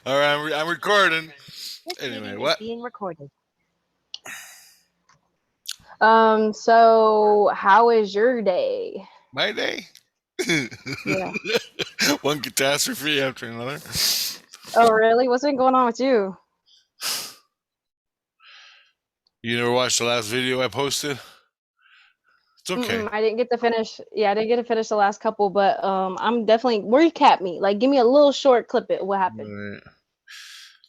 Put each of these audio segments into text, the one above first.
All right, I'm recording. This Anyway, meeting is what? being recorded. So how is your day? My day? Yeah. One catastrophe after another. Oh, really? What's been going on with you? You never watched the last video I posted? It's okay. I didn't get to finish. Yeah, I didn't get to finish the last couple, but I'm definitely recap me. Like, give me a little short clip. It what happened? Right.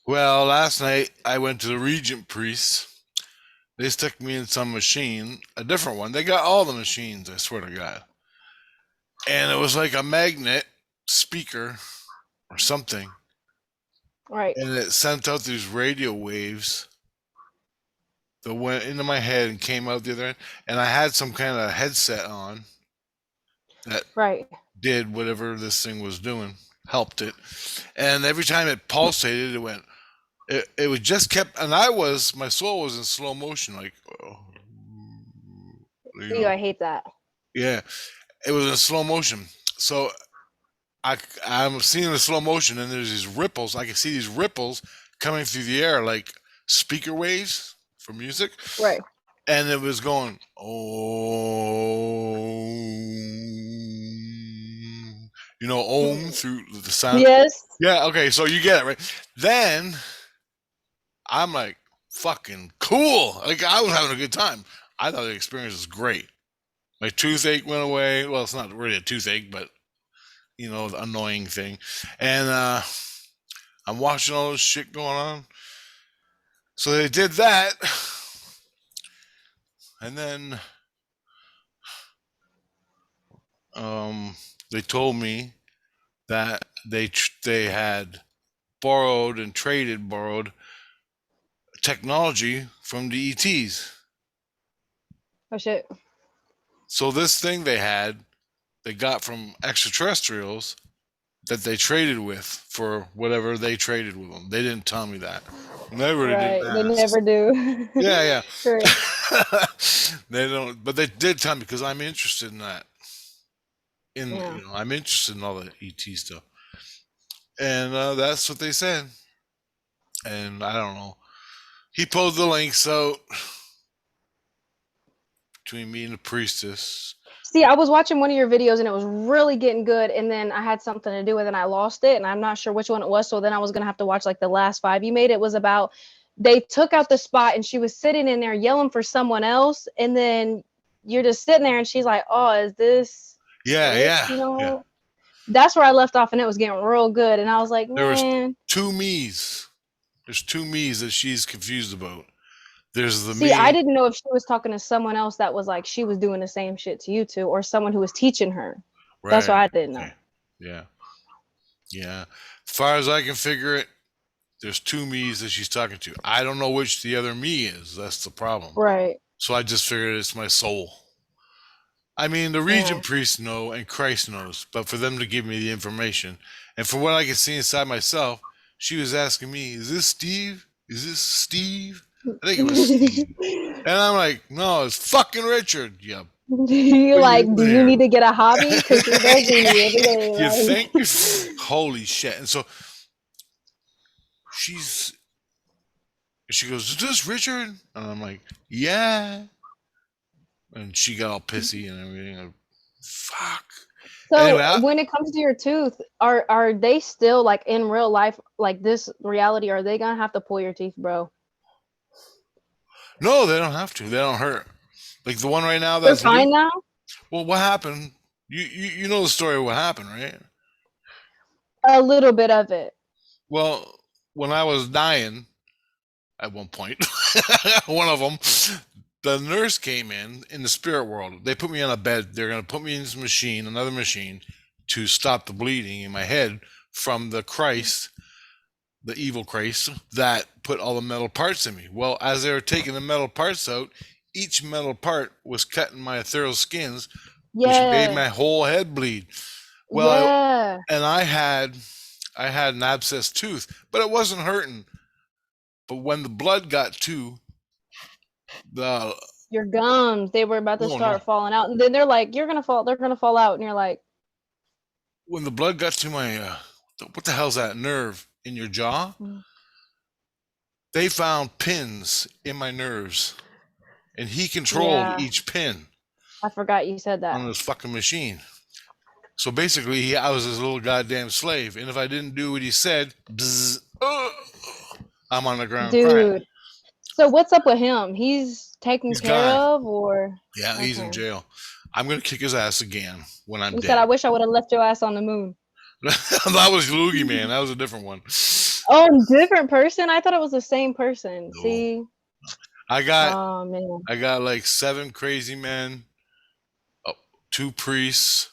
Well, last night I went to the Regent priest. They stuck me in some machine, a different one. They got all the machines, I swear to God. And it was like a magnet speaker or something. Right. And it sent out these radio waves that went into my head and came out the other end. And I had some kind of headset on that Right. did whatever this thing was doing, helped it. And every time it pulsated, it went, it would just kept, and my soul was in slow motion, like, oh, you Ew, know, I hate that. yeah, it was in slow motion. So I'm seeing the slow motion, and there's these ripples. I can see these ripples coming through the air like speaker waves for music. Right. And it was going, oh, ohm through the sound. Yes. Yeah, okay, so you get it, right? Then I'm like, fucking cool. Like, I was having a good time. I thought the experience was great. My toothache went away. Well, it's not really a toothache, but, the annoying thing. And I'm watching all this shit going on. So they did that. And then they told me that they had borrowed technology from the ETs. Oh shit. So this thing they got from extraterrestrials that they traded with for whatever they traded with them. They didn't tell me that. And I really didn't Right. They ask. never do. Yeah, Right. yeah. They don't, but they did tell me because I'm interested in that. Yeah. I'm interested in all the ET stuff, and that's what they said. And I don't know. He pulled the links out between me and the priestess. See, I was watching one of your videos and it was really getting good, and then I had something to do with it and I lost it, and I'm not sure which one it was. So then I was gonna have to watch like the last 5 you made. It was about they took out the spot and she was sitting in there yelling for someone else, and then you're just sitting there and she's like, "Oh, is this Yeah, it?" yeah, yeah. That's where I left off, and it was getting real good. And I was like, There was man. two me's. There's two me's that she's confused about. There's the See, I me. didn't know if she was talking to someone else that was like she was doing the same shit to you two, or someone who was teaching her. That's what Right. I didn't know. Okay. Yeah. Yeah. As far as I can figure it, there's two me's that she's talking to. I don't know which the other me is. That's the problem. Right. So I just figured it's my soul. I mean, the Yeah. Regent priests know and Christ knows, but for them to give me the information, and from what I can see inside myself, she was asking me, "Is this Steve? Is this Steve?" I think it was Steve, and I'm like, "No, it's fucking Richard." Yeah, You're what are you like, do doing you here? need to get a hobby? Because he does see me every day. You think? Like, Holy shit! And so she's she goes, "Is this Richard?" And I'm like, "Yeah." And she got all pissy and everything. Like, fuck. Anyway, so when it comes to your tooth, are they still like in real life, like this reality? Are they gonna have to pull your teeth, bro? no, they don't have to. They don't hurt. Like the one right now They're that's fine loose. now. Well, what happened? You know the story of what happened, right? A little bit of it. Well, when I was dying at one point, one of them, the nurse came in the spirit world. They put me on a bed. They're going to put me in this machine, another machine, to stop the bleeding in my head from the Christ, the evil Christ that put all the metal parts in me. Well, as they were taking the metal parts out, each metal part was cutting my ethereal skins, which made Yeah. my whole head bleed. Well, Yeah. and I had an abscessed tooth, but it wasn't hurting. But when the blood got to the Your gums, they were about to no no start falling out, and then they're like, "You're gonna fall. They're gonna fall out," and you're like, when the blood got to my what the hell's that nerve? in your jaw. Mm. They found pins in my nerves, and he controlled Yeah, each pin I forgot you said that. on this fucking machine. So basically, I was his little goddamn slave, and if I didn't do what he said, bzz, I'm on the ground crying. Dude. So what's up with him? He's taken He's care gone. of, or Yeah, he's in okay? jail. I'm gonna kick his ass again when I'm You said, dead. "I wish I would have left your ass on the moon." That was Loogie Man. That was a different one. Oh, different person. I thought it was the same person. No, See, I got oh man, I got like 7 crazy men, oh, 2 priests,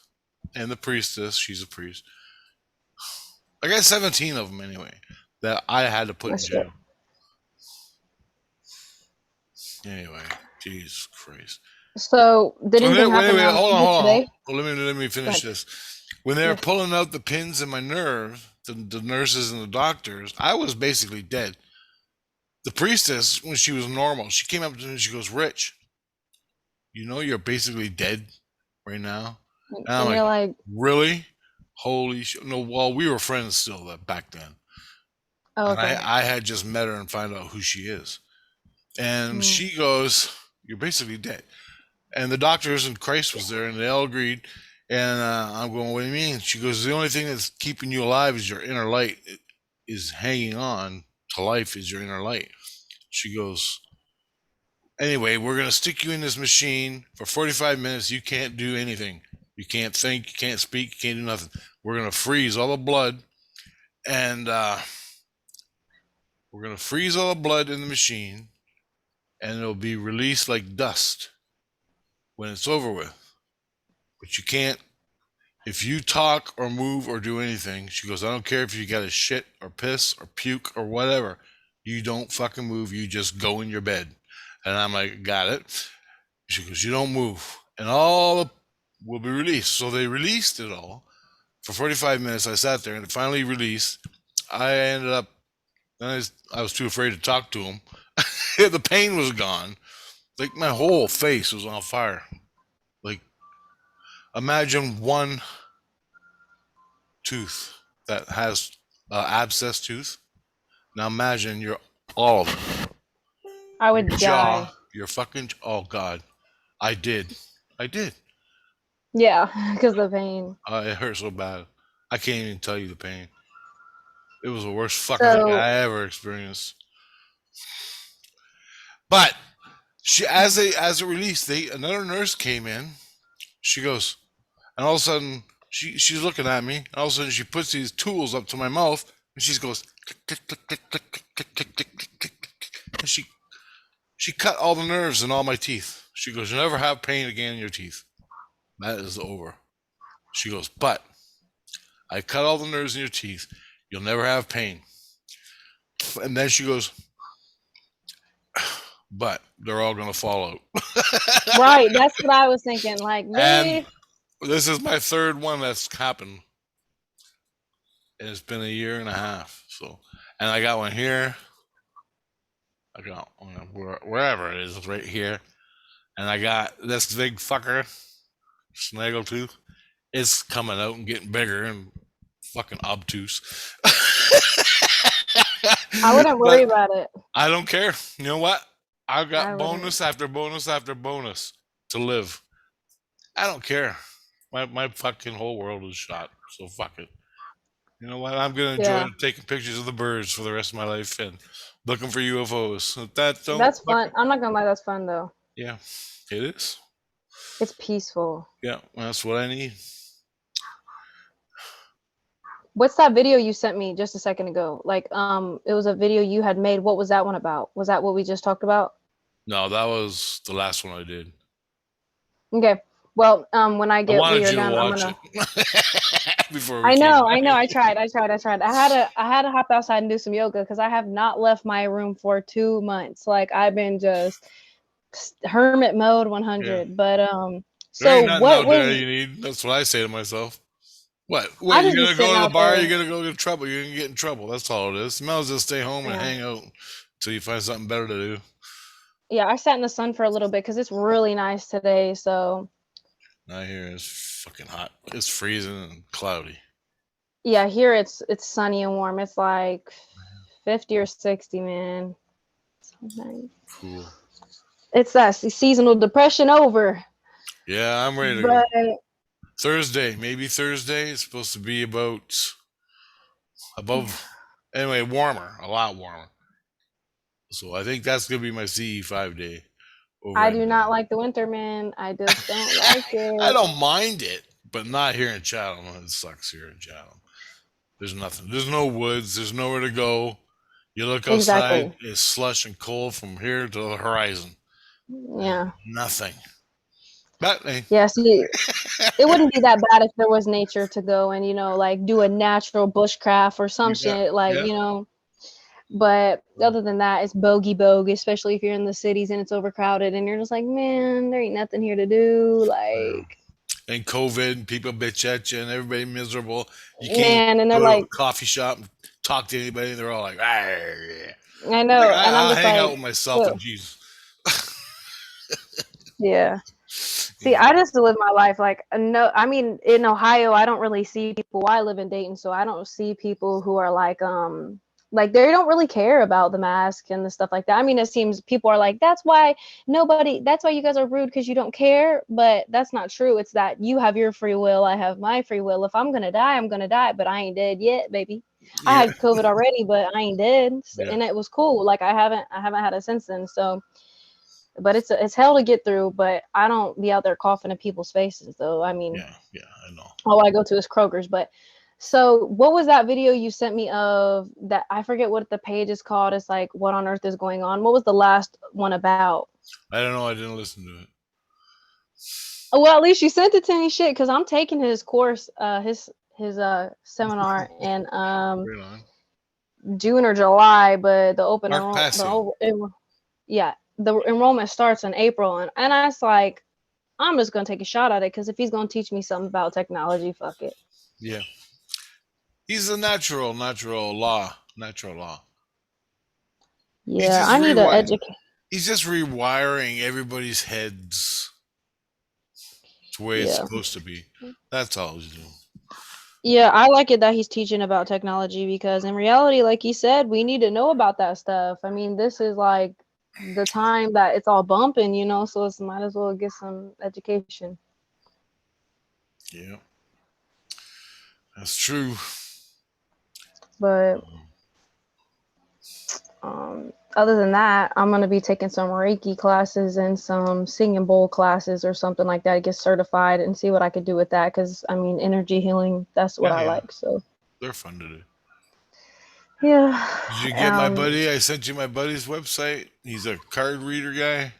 and the priestess. She's a priest. I got 17 of them anyway that I had to put in that's shit. jail. Anyway, Jesus Christ. So did So anything happen anyway, on hold on. today? Well, let me finish Good. this. When they were Yes. pulling out the pins in my nerve, the nurses and the doctors, I was basically dead. The priestess, when she was normal, she came up to me and she goes, "Rich, you know you're basically dead right now." And I'm And like, you're like, "Really? Holy shit!" No, well, we were friends still back then, oh, and okay. I had just met her and find out who she is. And Mm. she goes, "You're basically dead." And the doctors and Christ was there, and they all agreed. And I'm going, "What do you mean?" She goes, "The only thing that's keeping you alive is your inner light. Is hanging on to life is your inner light." She goes, "Anyway, we're gonna stick you in this machine for 45 minutes. You can't do anything. You can't think. You can't speak. You can't do nothing. We're gonna freeze all the blood, and we're gonna freeze all the blood in the machine, and it'll be released like dust when it's over with. But you can't. If you talk or move or do anything," she goes, "I don't care if you got to shit or piss or puke or whatever. You don't fucking move. You just go in your bed." And I'm like, "Got it." She goes, "You don't move, and all will be released." So they released it all for 45 minutes. I sat there, and it finally released. I ended up. Then I was too afraid to talk to him. The pain was gone. Like my whole face was on fire. Like imagine one tooth that has abscess tooth. Now imagine you're all of them. I Your would jaw, die. your fucking. Oh God, I did. I did. Yeah, because the pain. It hurt so bad. I can't even tell you the pain. It was the worst fucking thing So I ever experienced. But she, as a release, another nurse came in. She goes, and all of a sudden she's looking at me, and all of a sudden she puts these tools up to my mouth, and she goes click click click click click click click click click click, and she cut all the nerves in all my teeth. She goes, "You'll never have pain again in your teeth. That is over." She goes, "But I cut all the nerves in your teeth. You'll never have pain." And then she goes, "But they're all going to fall out." right, that's what I was thinking. Like, And really? this is my third one that's happened. And it's been a year and a half. So, and I got one here. I got one wherever it is, right here. And I got this big fucker, snaggletooth. It's coming out and getting bigger and fucking obtuse. I wouldn't worry But about it. I don't care. You know what? I've I got wouldn't. bonus after bonus after bonus to live. I don't care. My fucking whole world is shot. So fuck it. You know what? I'm gonna enjoy Yeah, taking pictures of the birds for the rest of my life and looking for UFOs. If that don't that's fun. fucking, I'm not gonna lie, that's fun though. yeah, it is. It's peaceful. Yeah, that's what I need. What's that video you sent me just a second ago? Like, it was a video you had made. What was that one about? Was that what we just talked about? No, that was the last one I did. Okay. Well, when I I get we wanted are you to done, I'm watch gonna. it before we I came know, I back. know. I tried. I had to hop outside and do some yoga because I have not left my room for 2 months. Like I've been just hermit mode Yeah, 100. But there so ain't nothing what out there was you need. That's what I say to myself. What? I Wait, just you're be gonna go sitting to the out bar? You're there? gonna go get in trouble. You're gonna get in trouble. That's all it is. You might as well stay home and Yeah. hang out until you find something better to do. Yeah, I sat in the sun for a little bit because it's really nice today. So Not here. It's fucking hot. It's freezing and cloudy. Yeah, here it's sunny and warm. It's like 50 or 60, man. So nice. Cool. It's that seasonal depression over. Yeah, I'm ready to go. But Thursday, maybe Thursday. It's supposed to be about above, anyway, warmer, a lot warmer. So I think that's gonna be my CE5 day over I at do not like the winter, man. I just don't like I it. don't mind it, but not here in Chatham. It sucks here in Chatham. There's nothing. There's no woods. There's nowhere to go. You look outside, Exactly. it's slush and cold from here to the horizon. Yeah. Nothing. But hey, Yeah, see, it wouldn't be that bad if there was nature to go and, like do a natural bushcraft or some yeah, shit, like, yeah. but other than that, it's bogey bogue, especially if you're in the cities and it's overcrowded and you're just like, man, there ain't nothing here to do. Yeah. Like, And COVID, people bitch at you, and everybody miserable. You can't even man, and they're go to a like, coffee shop and talk to anybody. They're all like, ah, yeah. I Like, know, and I'm I'll just hang out like, with myself ugh, and Jesus. yeah. See, Yeah, I just live my life like no. I mean, in Ohio, I don't really see people. I live in Dayton, so I don't see people who are like they don't really care about the mask and the stuff like that. I mean, it seems people are like, that's why you guys are rude because you don't care. But that's not true. It's that you have your free will, I have my free will. If I'm gonna die, I'm gonna die, but I ain't dead yet, baby. I yeah, had COVID already, but I ain't dead, yeah, and it was cool. Like I haven't had it since then. So but it's hell to get through. But I don't be out there coughing in people's faces, though. I mean, yeah. I know. all I go to is Kroger's. But so, what was that video you sent me of that? I forget what the page is called. It's like, what on earth is going on? What was the last one about? I don't know. I didn't listen to it. Oh, well, at least you sent it to me, shit, because I'm taking his course, his seminar in Right on. June or July, but the open Mark enroll Passio. yeah, the enrollment starts in April, and I was like, I'm just gonna take a shot at it because if he's gonna teach me something about technology, fuck it. Yeah, he's a natural law. He's Yeah, just I need to rewiring. educate. He's just rewiring everybody's heads to the way it's Yeah, supposed to be. That's all he's doing. yeah, I like it that he's teaching about technology because in reality, like he said, we need to know about that stuff. I mean, this is like the time that it's all bumping, so it's might as well get some education. Yeah, that's true. But other than that, I'm gonna be taking some Reiki classes and some singing bowl classes or something like that to get certified and see what I could do with that. Because I mean, energy healing, that's what Yeah, I yeah. like. So They're fun to do. yeah, Did you get my buddy? I sent you my buddy's website. He's a card reader guy.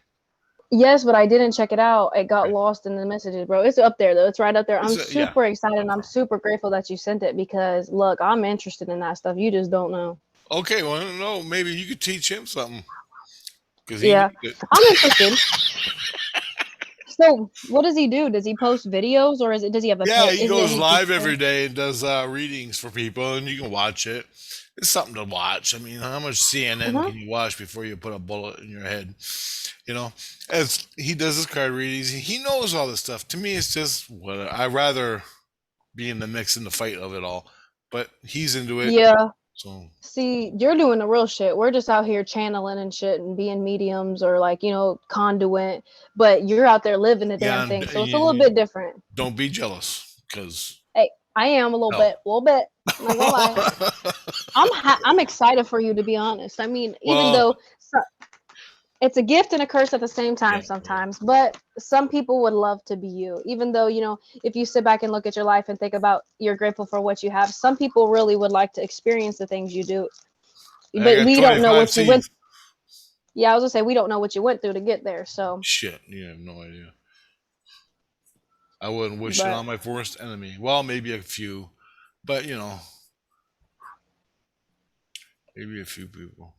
yes, but I didn't check it out. It got lost in the messages, bro. It's up there though. It's right up there. I'm Yeah, super excited no and I'm problem. super grateful that you sent it because look, I'm interested in that stuff. You just don't know. Okay, well, I don't know. Maybe you could teach him something because he Yeah, needs it. I'm interested. So, what does he do? Does he post videos or does he have a Yeah, pay? he Is it goes his live display? every day and does readings for people, and you can watch it. It's something to watch. I mean, how much CNN Mm-hmm. can you watch before you put a bullet in your head? You know, as he does his card readings, he knows all this stuff. To me, it's just what I rather be in the mix in the fight of it all. But he's into it, Yeah. so See, you're doing the real shit. We're just out here channeling and shit and being mediums or like, conduit, but you're out there living the yeah. damn And thing. So it's a little bit different. don't be jealous, because Hey, I am a little no. bit, a little bit. I'm not gonna lie. I'm excited for you to be honest. I mean, even Well, though it's a gift and a curse at the same yeah, time yeah, sometimes, but some people would love to be you. Even though, if you sit back and look at your life and think about you're grateful for what you have, some people really would like to experience the things you do. I But got we don't know 25 what you went. teeth. Yeah, I was gonna say we don't know what you went through to get there. So, Shit, you have no idea. I wouldn't wish it but on my worst enemy. Well, maybe a few, but maybe a few people.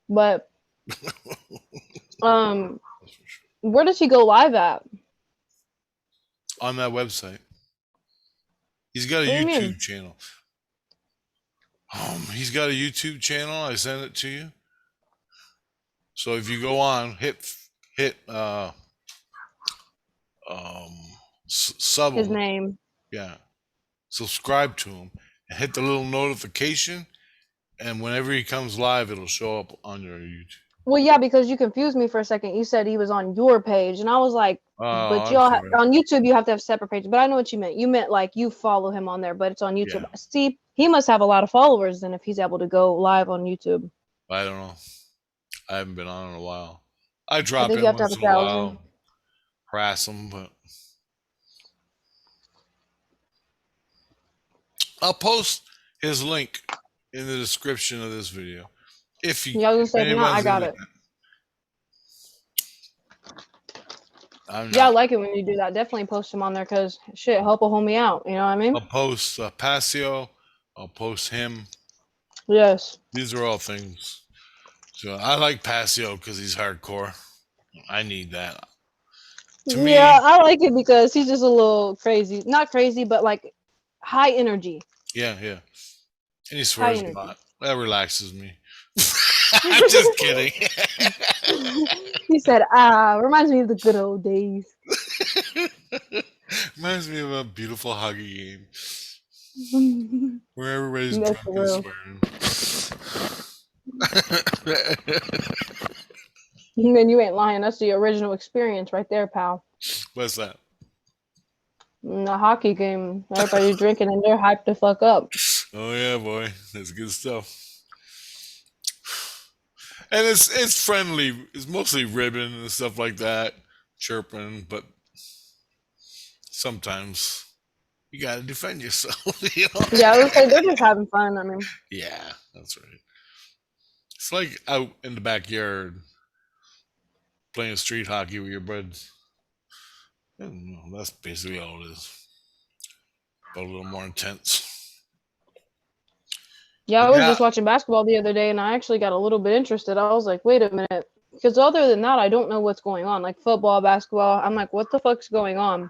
but um, That's for sure. where did she go live at? On that website, he's got a What do you mean? YouTube channel. He's got a YouTube channel. I sent it to you. So if you go on, hit um sub His him. name. Yeah, subscribe to him, and hit the little notification, and whenever he comes live, it'll show up on your YouTube. Well, yeah, because you confused me for a second. You said he was on your page, and I was like, Oh, but I'm y'all sorry. on YouTube you have to have separate pages. But I know what you meant. You meant like you follow him on there, but it's on YouTube. Yeah, See, he must have a lot of followers then if he's able to go live on YouTube. I don't know. I haven't been on in a while. I I drop think you in have to have once a in a thousand. while, harass them, but I'll post his link in the description of this video. Yeah, I was If gonna say if not, I anyone's got into it. that, I'm Yeah, I not. like it when you do that. Definitely post him on there because shit, help a homie out. You know what I mean? I'll post Pasio. I'll post him. Yes. These are all things. So I like Pasio because he's hardcore. I need that. To Yeah, me, I like it because he's just a little crazy. Not crazy, but like high energy. yeah, yeah. And he High swears a energy. lot. That relaxes me. I'm just kidding. He said, reminds me of the good old days. Reminds me of a beautiful hockey game where everybody's That's drunk the and world. swearing. And you ain't lying. That's the original experience right there, pal. What's that? In the hockey game, everybody's drinking and they're hyped the fuck up. Oh yeah, boy, that's good stuff. And it's friendly. It's mostly ribbon and stuff like that, chirping. But sometimes you gotta defend yourself. You know? Yeah, I would say they're just having fun. I mean, Yeah, that's right. It's like out in the backyard playing street hockey with your buds. And that's basically all it is. But a little more intense. yeah, I was Yeah. just watching basketball the other day and I actually got a little bit interested. I was like, wait a minute. Because other than that, I don't know what's going on. Like football, basketball, I'm like, what the fuck's going on?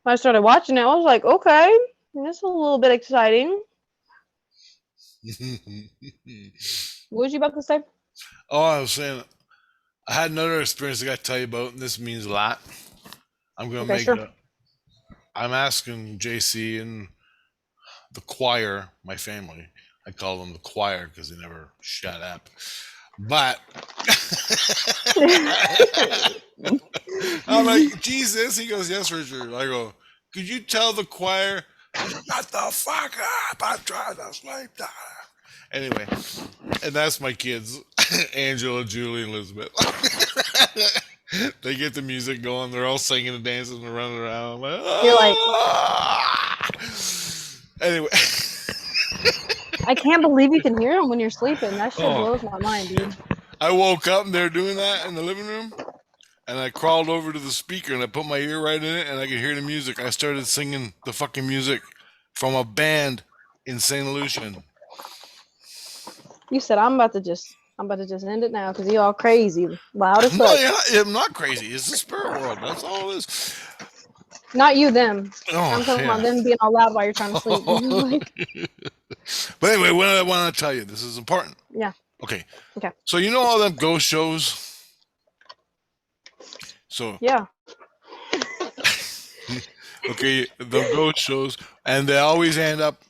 I started watching it. I was like, okay, this is a little bit exciting. What was you about to say? Oh, I was saying I had another experience I got to tell you about, and this means a lot. I'm gonna Okay, make sure. a. I'm asking JC and the choir, my family. I call them the choir because they never shut up. But I'm like, Jesus. He goes, yes, Richard. I go, could you tell the choir to shut the fuck up? I'm trying to sleep. Anyway, and that's my kids, Angela, Julie, and Elizabeth. They get the music going. They're all singing and dancing and running around. I'm like, You're like, ah! Anyway, I can't believe you can hear them when you're sleeping. That shit oh, blows my mind, dude. I woke up and they're doing that in the living room. And I crawled over to the speaker and I put my ear right in it and I could hear the music. I started singing the fucking music from a band in St. Lucian. You said I'm about to just end it now because you all crazy, loud as No, fuck. I'm not crazy. It's the spirit world. That's all it is. Not you, them. Oh, I'm talking about yeah. them being all loud while you're trying to sleep. Like, But anyway, what I want to tell you, this is important. yeah. Okay. Okay. So you know all them ghost shows? So Yeah. okay, the ghost shows, and they always end up,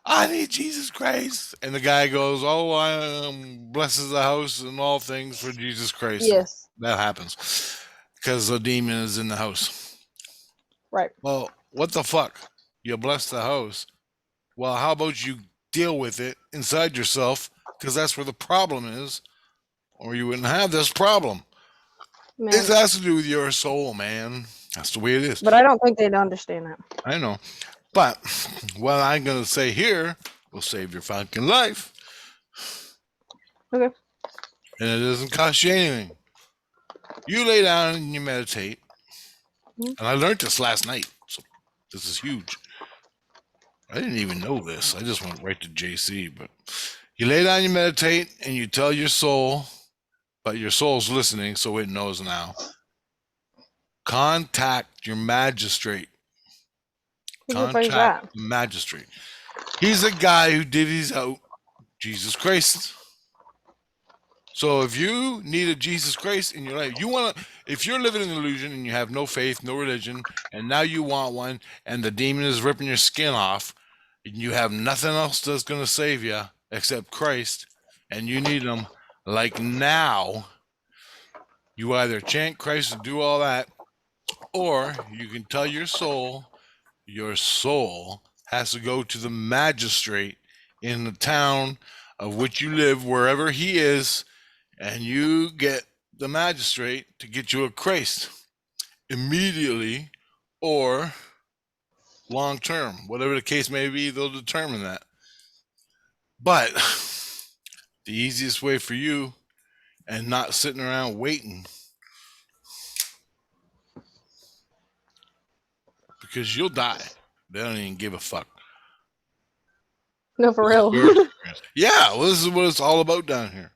I need Jesus Christ, and the guy goes, "Oh, I blesses the house and all things for Jesus Christ." Yes. That happens because the demon is in the house. Right. Well, what the fuck? You bless the house. Well, how about you deal with it inside yourself? Because that's where the problem is, or you wouldn't have this problem. Man. It has to do with your soul, man. That's the way it is. But I don't think they'd understand that. I know. But what I'm going to say here will save your fucking life. Okay. And it doesn't cost you anything. You lay down and you meditate. Mhm. And I learned this last night. So this is huge. I didn't even know this. I just went right to JC. But you lay down, you meditate, and you tell your soul, but your soul's listening, so it knows now. Contact your magistrate. Who the fuck is Contact that? the magistrate. He's a guy who divvies out Jesus Christ. So if you need a Jesus Christ in your life, if you're living in an illusion and you have no faith, no religion, and now you want one, and the demon is ripping your skin off, and you have nothing else that's going to save you except Christ, and you need him like now, you either chant Christ and do all that, or you can tell your soul has to go to the magistrate in the town of which you live, wherever he is, and you get the magistrate to get you a Christ immediately or long term, whatever the case may be, they'll determine that. But the easiest way for you and not sitting around waiting, because you'll die. They don't even give a fuck. No, for real. Yeah, well, this is what it's all about down here.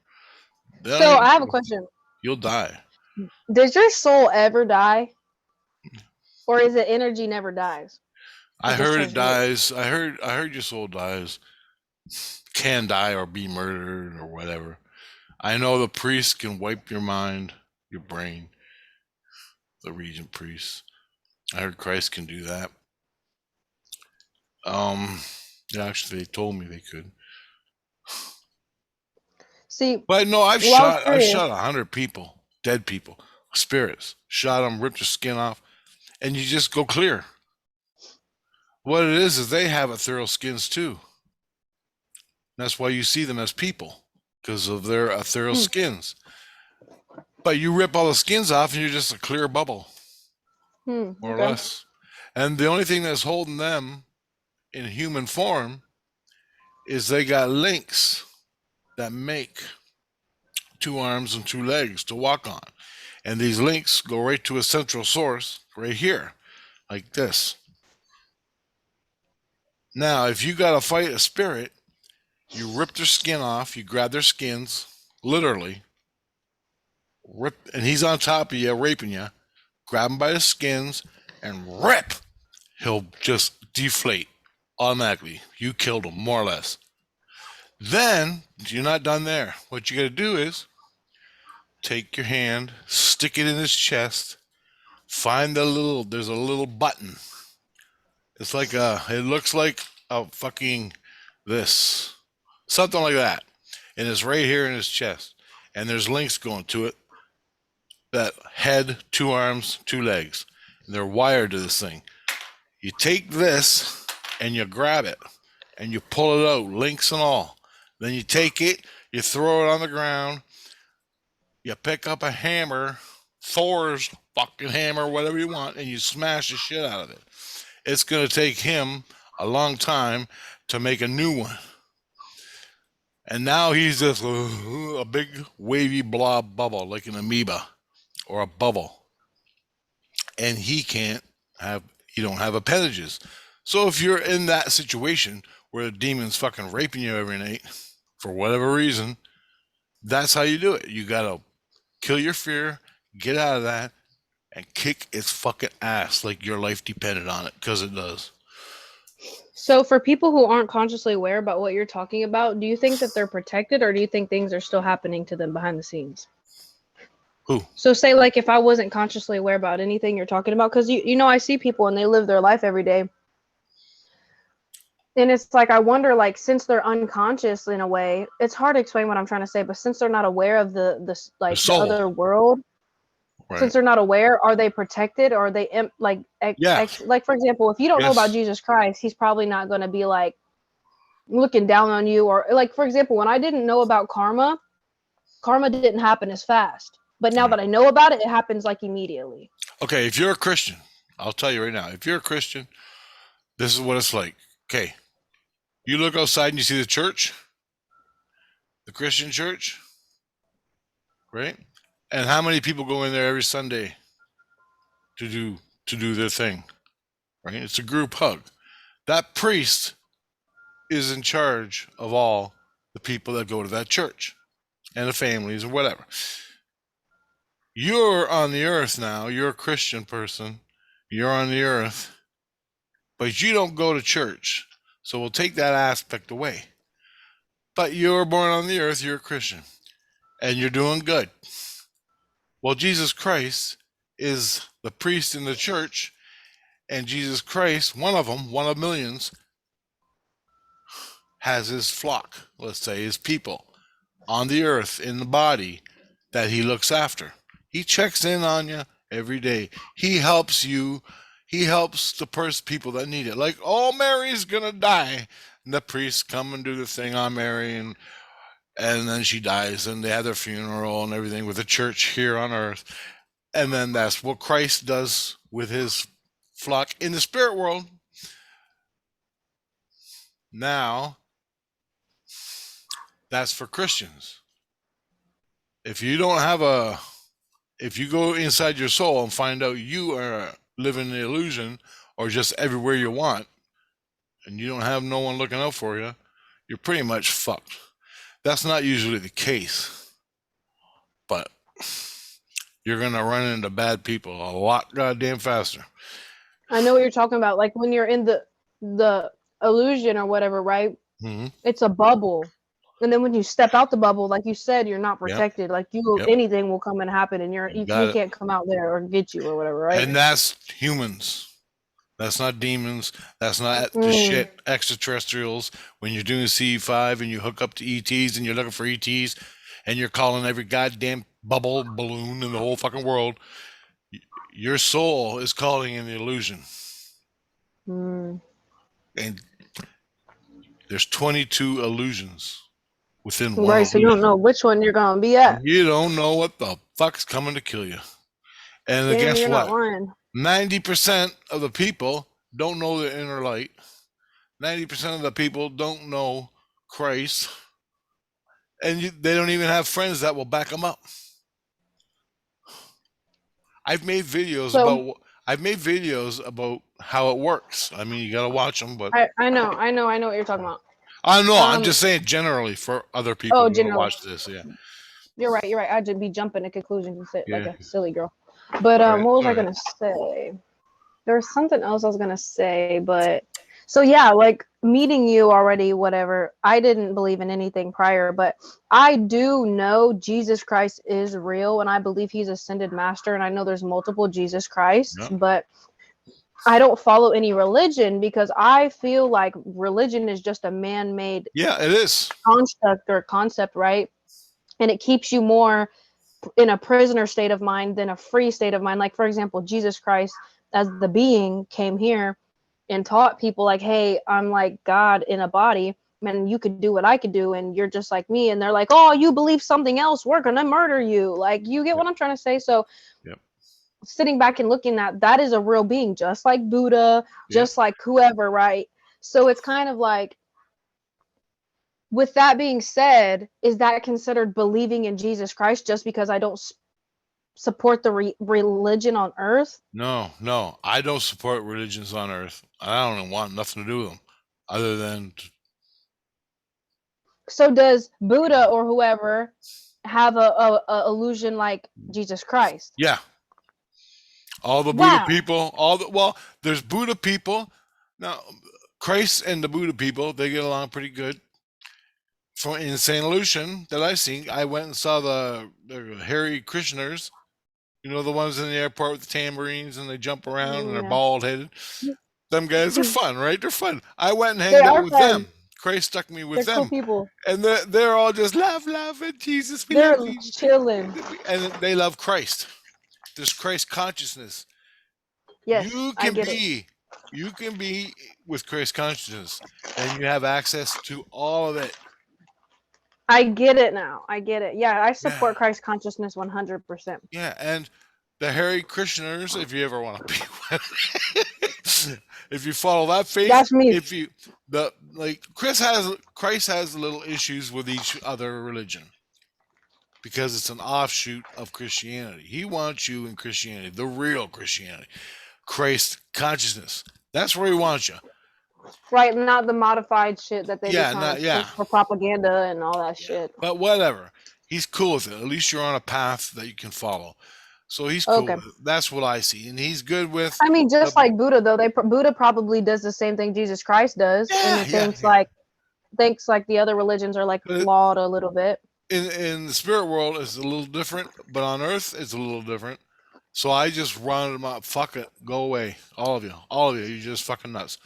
So I have a question. You'll die. Does your soul ever die? Or is it energy never dies? I heard it dies. I heard your soul dies. Can die or be murdered or whatever. I know the priest can wipe your mind, your brain. The regent priest. I heard Christ can do that. Yeah, actually, they told me they could. See, but no, I shot 100 people, dead people, spirits. Shot them, ripped their skin off, and you just go clear. What it is they have ethereal skins too. That's why you see them as people, because of their ethereal skins. But you rip all the skins off, and you're just a clear bubble, more or less. And the only thing that's holding them in human form is they got links that make 2 arms and 2 legs to walk on. And these links go right to a central source right here, like this. Now, if you got to fight a spirit, you rip their skin off, you grab their skins, literally, rip, and he's on top of you, raping you, grab him by the skins, and rip. He'll just deflate automatically. You killed him, more or less. Then, you're not done there. What you got to do is take your hand, stick it in his chest, find there's a little button. It's like it looks like a fucking this, something like that. And it's right here in his chest. And there's links going to it. That head, 2 arms, 2 legs. And they're wired to this thing. You take this and you grab it and you pull it out, links and all. Then you take it, you throw it on the ground, you pick up a hammer, Thor's fucking hammer, whatever you want, and you smash the shit out of it. It's going to take him a long time to make a new one. And now he's just a big wavy blob bubble, like an amoeba or a bubble. And you don't have appendages. So if you're in that situation where the demon's fucking raping you every night, for whatever reason, that's how you do it. You got to kill your fear, get out of that, and kick its fucking ass like your life depended on it, because it does. So for people who aren't consciously aware about what you're talking about, do you think that they're protected, or do you think things are still happening to them behind the scenes? Who? So say, like, if I wasn't consciously aware about anything you're talking about, because you know I see people and they live their life every day. And it's like, I wonder, like, since they're unconscious in a way, it's hard to explain what I'm trying to say, but since they're not aware of the other world, right. Since they're not aware, are they protected, or are they like for example, if you don't know about Jesus Christ, he's probably not going to be like looking down on you, or like, for example, when I didn't know about karma didn't happen as fast, but now that I know about it, it happens like immediately. Okay, if you're a Christian, I'll tell you right now, if you're a Christian, this is what it's like. Okay, you look outside and you see the church, the Christian church, right? And how many people go in there every Sunday to do their thing, right? It's a group hug. That priest is in charge of all the people that go to that church and the families or whatever. You're on the earth now. You're a Christian person. You're on the earth, but you don't go to church. So we'll take that aspect away. But you were born on the earth. You're a Christian, and you're doing good. Well, Jesus Christ is the priest in the church, and Jesus Christ, one of them, one of millions, has his flock, let's say his people, on the earth in the body that he looks after. He checks in on you every day. He helps you. He helps the people that need it. Like, oh, Mary's gonna die, and the priests come and do the thing on Mary, and then she dies, and they have their funeral and everything with the church here on earth. And then that's what Christ does with his flock in the spirit world. Now, that's for Christians. If you don't have if you go inside your soul and find out you are living the illusion or just everywhere you want, and you don't have no one looking out for you, you're pretty much fucked. That's not usually the case, but you're going to run into bad people a lot goddamn faster. I know what you're talking about. Like when you're in the illusion or whatever, right? Mm-hmm. It's a bubble. And then when you step out the bubble, like you said, you're not protected. Yep. Like anything will come and happen, and you can't come out there or get you or whatever, right? And that's humans. That's not demons. That's not the shit extraterrestrials. When you're doing C5 and you hook up to ETs and you're looking for ETs and you're calling every goddamn bubble balloon in the whole fucking world, your soul is calling in the illusion. And there's 22 illusions within one. Right, so you don't know which one you're gonna be at. You don't know what the fuck's coming to kill you. And guess what? 90% of the people don't know the inner light. 90% of the people don't know Christ. And they don't even have friends that will back them up. I've made videos about how it works. I mean, you got to watch them, but I know what you're talking about. I know. I'm just saying generally for other people who watch this. Yeah. You're right. I'd just be jumping to conclusions and like a silly girl. But what was I gonna say? There was something else I was gonna say, but so yeah, like meeting you already, whatever. I didn't believe in anything prior, but I do know Jesus Christ is real, and I believe he's ascended master, and I know there's multiple Jesus Christs, but I don't follow any religion because I feel like religion is just a man-made it is construct or concept, right? And it keeps you more in a prisoner state of mind than a free state of mind. Like, for example, Jesus Christ as the being came here and taught people like, hey, I'm like God in a body, and you could do what I could do, and you're just like me. And they're like, oh, you believe something else, we're gonna murder you. Like, you get what I'm trying to say? So sitting back and looking at that is a real being, just like Buddha, just like whoever, right? So it's kind of like, with that being said, is that considered believing in Jesus Christ just because I don't support the religion on earth? No. I don't support religions on earth. I don't want nothing to do with them other than... So does Buddha or whoever have a illusion like Jesus Christ? Yeah. All the Buddha people, there's Buddha people. Now, Christ and the Buddha people, they get along pretty good. In St. Lucian that I've seen, I went and saw the Hare Krishners, the ones in the airport with the tambourines and they jump around and they're bald headed. Them guys are fun, right? They're fun. I went and hanged out with them. Christ stuck me with them. Cool people. And they're all just laugh, and Jesus, they're chilling. And they love Christ. There's Christ consciousness. Yes, you can be with Christ consciousness and you have access to all of it. I get it now. I get it. Yeah, I support Christ consciousness 100%. Yeah, and the Hare Krishners, if you ever want to be one, if you follow that faith, that's me. Christ has little issues with each other religion because it's an offshoot of Christianity. He wants you in Christianity, the real Christianity, Christ consciousness. That's where he wants you. Right, not the modified shit that they for propaganda and all that shit. But whatever, he's cool with it. At least you're on a path that you can follow. So he's cool with it. That's what I see, and he's good with. I mean, just like Buddha, though, Buddha probably does the same thing Jesus Christ does, and thinks like the other religions are like flawed a little bit. In the spirit world, it's a little different, but on Earth, it's a little different. So I just rounded them up. Fuck it, go away, all of you. You're just fucking nuts.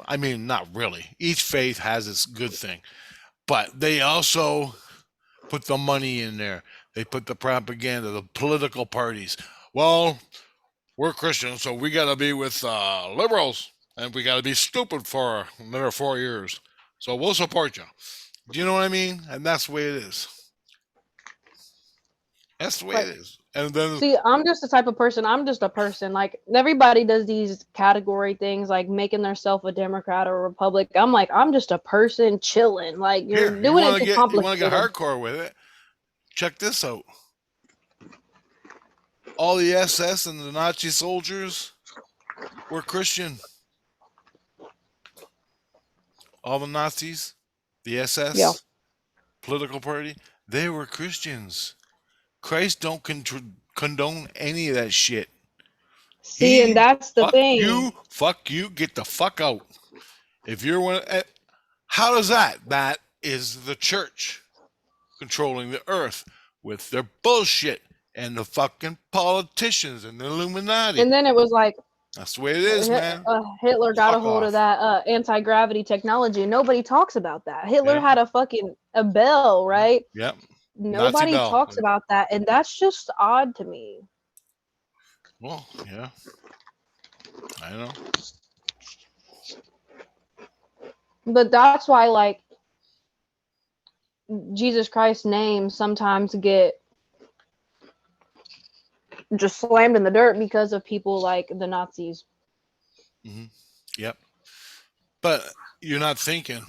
I mean, not really. Each faith has its good thing, but they also put the money in there. They put the propaganda, the political parties. Well, we're Christians, so we got to be with liberals, and we got to be stupid for another 4 years. So we'll support you. Do you know what I mean? And that's the way it is. That's the way it Like, is. And then, see, I'm just the type of person. I'm just a person. Like everybody does these category things, like making themselves a Democrat or a Republic. I'm like, I'm just a person chilling. Like you're here, you doing want it to too get complicated. hardcore with it. Check this out. All the SS and the Nazi soldiers were Christian. All the Nazis, the Yeah. SS, political party, they were Christians. Christ don't condone any of that shit. See, and He that's the thing. fuck you, get the fuck out. If you're one, how does that? That is the church controlling the earth with their bullshit and the fucking politicians and the Illuminati. And then it was like That's the way it is, man. Hitler got a Fuck hold of off. that anti-gravity technology. Nobody talks about that. Hitler Yeah. had a bell, right? Yep. Nazi Nobody bell. talks about that, and that's just odd to me. Well, yeah. I know. But that's why, like, Jesus Christ's name sometimes get just slammed in the dirt because of people like the Nazis. Mm-hmm. Yep. But you're not thinking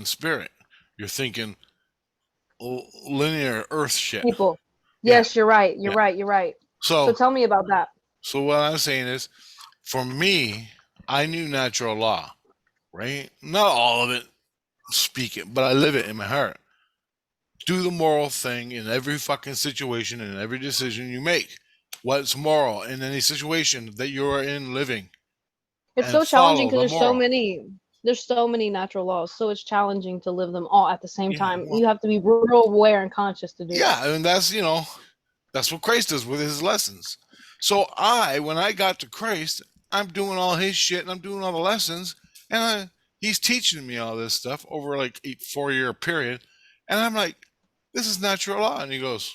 spirit. You're thinking linear earth shit. People. Yeah. Yes, you're right. You're Yeah. right. You're right. So So tell me about that. so what I'm saying is, for me, I knew natural law, right? Not all of it, speak it, but I live it in my heart. Do the moral thing in every fucking situation and every decision you make. What's moral in any situation that you're in living? It's And so challenging follow because the moral. there's so many natural laws, so it's challenging to live them all at the same Yeah, time. well, You have to be real aware and conscious to do that. yeah, and that's what Christ does with his lessons. So when I got to Christ, I'm doing all his shit and I'm doing all the lessons, and he's teaching me all this stuff over like a 4 year period, and I'm like, this is natural law, and he goes,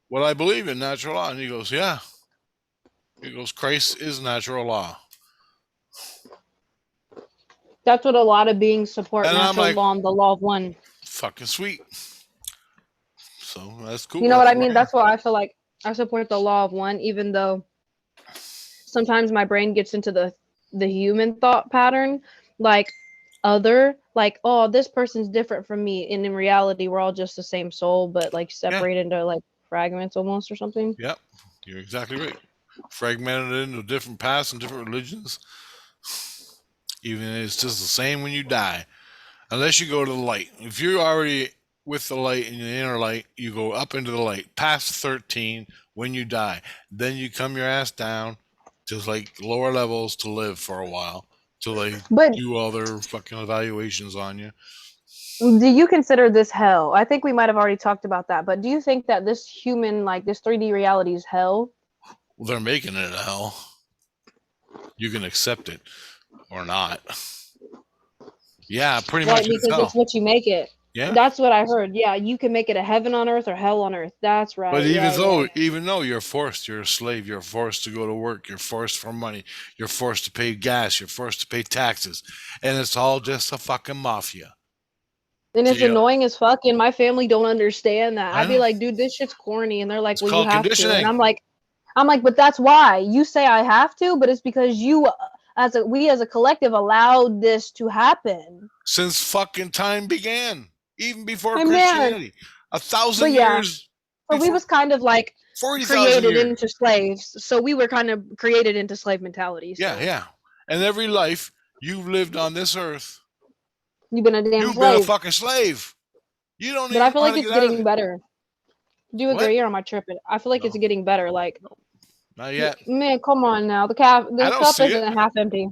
well, I believe in natural law, and he goes, yeah, he goes, Christ is natural law, That's what a lot of beings support, and I'm natural like, law and the law of one. fucking sweet. So that's cool. You know what That's I where mean? I am. That's why I feel like I support the law of one, even though sometimes my brain gets into the human thought pattern, like oh, this person's different from me, and in reality we're all just the same soul, but like Yeah. separated into like fragments almost or something. Yep, you're exactly right. Fragmented into different paths and different religions. Even it's just the same when you die, unless you go to the light. If you're already with the light in the inner light, you go up into the light past 13 when you die. Then you come your ass down to like lower levels to live for a while till they But do all their fucking evaluations on you. do you consider this hell? I think we might have already talked about that, but do you think that this human, like this 3D reality is hell? Well, they're making it a hell. You can accept it or not. Yeah, pretty Right, much it's because hell. it's what you make it. Yeah. That's what I heard. Yeah, you can make it a heaven on earth or hell on earth. That's right. But Yeah. even though you're forced, you're a slave, you're forced to go to work, you're forced for money, you're forced to pay gas, you're forced to pay taxes, and it's all just a fucking mafia. And it's Yeah. annoying as fuck, and my family don't understand that. I I'd be know. like, dude, this shit's corny, and they're like, It's well, you called have to, and conditioning. I'm like, but that's why you say I have to, but it's because you, we as a collective, allowed this to happen. Since fucking time began, even before Hey, man. Christianity, 1,000 But yeah, years. so we was kind of like 40,000 created years. into slaves. So we were kind of created into slave mentality. So. Yeah. And every life you've lived on this earth, You've been a damn you've slave. been a fucking slave. You don't But even I feel know like how to it's get out of getting it. better. Do you What? agree, or am I tripping? I feel like No. it's getting better. Like, Not yet. man, come on now. The don't cup see isn't it. half empty.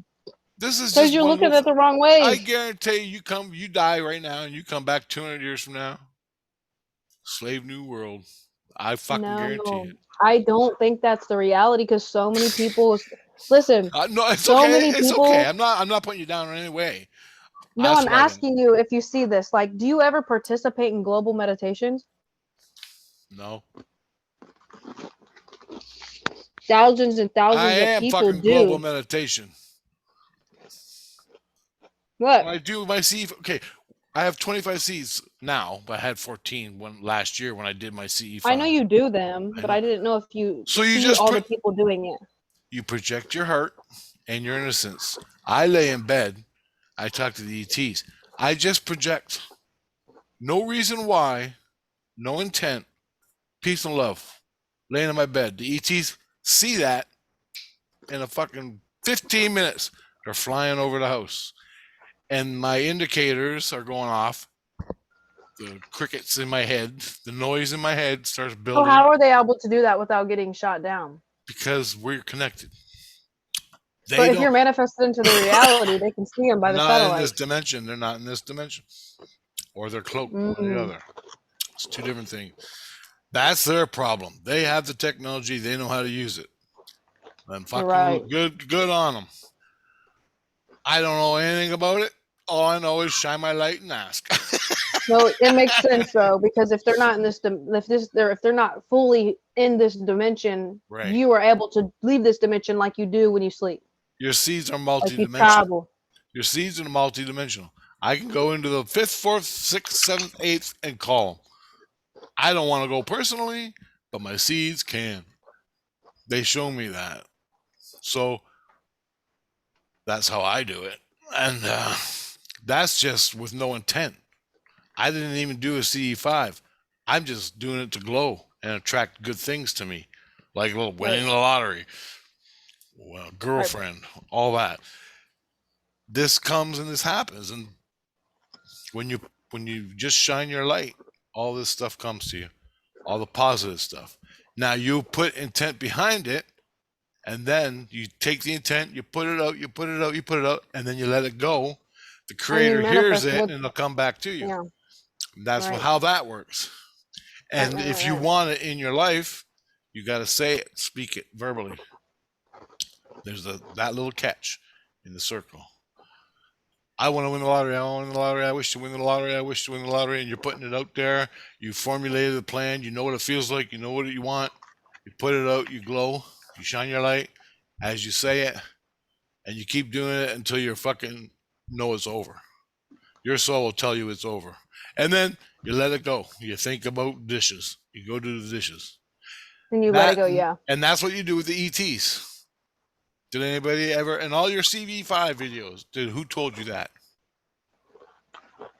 This is Because just you're one looking little at the wrong way. I guarantee you die right now and you come back 200 years from now. Slave New World. I fucking guarantee No, it. I don't think that's the reality because so many people listen, No, it's so okay. many It's okay. people. I'm not putting you down in any way. No, That's I'm what I think. asking you if you see this. Like, do you ever participate in global meditations? No. Thousands and I thousands of am people fucking global do. meditation. What? When I do my CE, okay, I have 25 Cs now, but I had 14 last year when I did my I know CE5. you do them, I but know. I didn't know if you So you see just all the people doing it. you project your heart and your innocence. I lay in bed. I talk to the ETs. I just project. No reason why. No intent. Peace and love. Laying in my bed. The ETs see that in a fucking 15 minutes. They're flying over the house. And my indicators are going off. The crickets in my head, the noise in my head starts So building how are they able to do that without getting shot down? because we're connected. They But if don't, you're manifested into the reality, they can see them by the not in this satellites. dimension. They're not in this dimension. Or they're cloaked, one or the Mm, other. It's two different things. That's their problem. They have the technology. They know how to use it. And right. fucking good on them. I don't know anything about it. All I know is shine my light and ask. No, it makes sense though because if they're not in this, if they're not fully in this dimension, Right. you are able to leave this dimension like you do when you sleep, Your seeds are like you multidimensional. travel. Your seeds are multidimensional. I can go into the fifth, fourth, sixth, seventh, eighth, and call them. I don't want to go personally, but my seeds can. They show me that. So that's how I do it. And that's just with no intent. I didn't even do a CE5. I'm just doing it to glow and attract good things to me, like winning Right. the lottery, Right. girlfriend, all that. This comes and this happens, and when you just shine your light, all this stuff comes to you, all the positive stuff. Now you put intent behind it, and then you take the intent, you put it out, you put it out, you put it out, and then you let it go. The And you creator hears manifest it, what? and it'll come back to you. Yeah. That's Right. how that works. Right. And Right. if Right. you Right. want it in your life, you got to say it, speak it verbally. There's that little catch in the circle. I want to win the lottery. I want to win the lottery. I wish to win the lottery. I wish to win the lottery. And you're putting it out there. You formulated a plan. You know what it feels like. You know what you want. You put it out. You glow. You shine your light as you say it. And you keep doing it until you fucking know it's over. Your soul will tell you it's over. And then you let it go. You think about dishes. You go do the dishes. And you let it That go. Yeah. and that's what you do with the ETs. Did anybody ever in all your CV5 videos? Who told you that?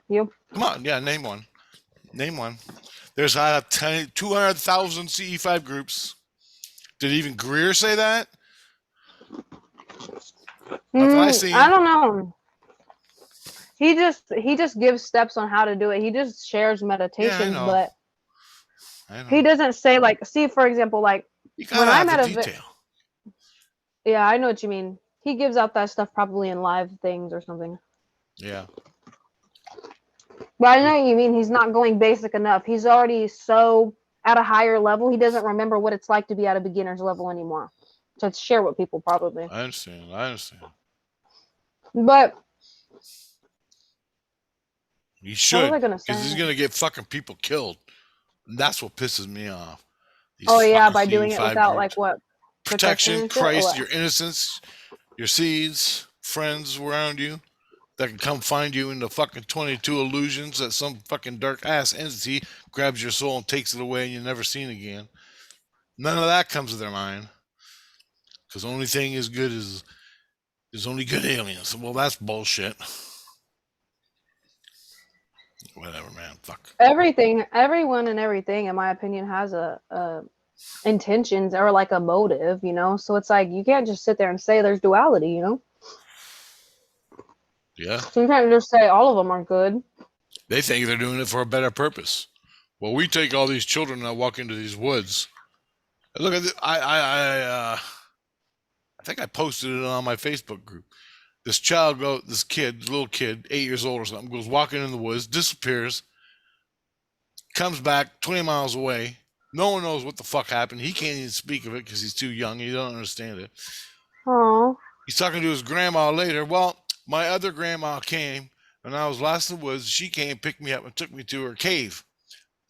You. Come on, yeah, name one. Name one. There's 200,000 CE5 groups. Did even Greer say that? Nothing I I seen. don't know. He just gives steps on how to do it. He just shares Yeah, I meditations, know. but I he know. doesn't say like. See, for example, like You when gotta I'm have the at detail. yeah, I know what you mean. He gives out that stuff probably in live things or something. Yeah. But I know what you mean. He's not going basic enough. He's already so at a higher level. He doesn't remember what it's like to be at a beginner's level anymore. To share with people, probably. I understand. I understand. But He what was should, I gonna say? because he's gonna get fucking people killed. And that's what pisses me off. These Oh yeah, fucking by doing it CV5 without like groups. what protection Protection, and shit, or Christ, what? your innocence, your seeds, friends around you that can come find you in the fucking 22 illusions that some fucking dark ass entity grabs your soul and takes it away and you're never seen again. None of that comes to their mind. Because the only thing is good is there's only good aliens. Well, that's bullshit. Whatever, man. Fuck. Everything, everyone, and everything, in my opinion, has a intentions or like a motive, you know. So it's like you can't just sit there and say there's duality, you know. Yeah. So you can't just say all of them are good. They think they're doing it for a better purpose. Well, we take all these children that walk into these woods. Look at this. I think I posted it on my Facebook group. This kid, little kid, 8 years old or something, goes walking in the woods, disappears, comes back 20 miles away. No one knows what the fuck happened. He can't even speak of it because he's too young. He don't understand it. Oh. He's talking to his grandma later. Well, my other grandma came, and I was lost in the woods. She came, picked me up, and took me to her cave.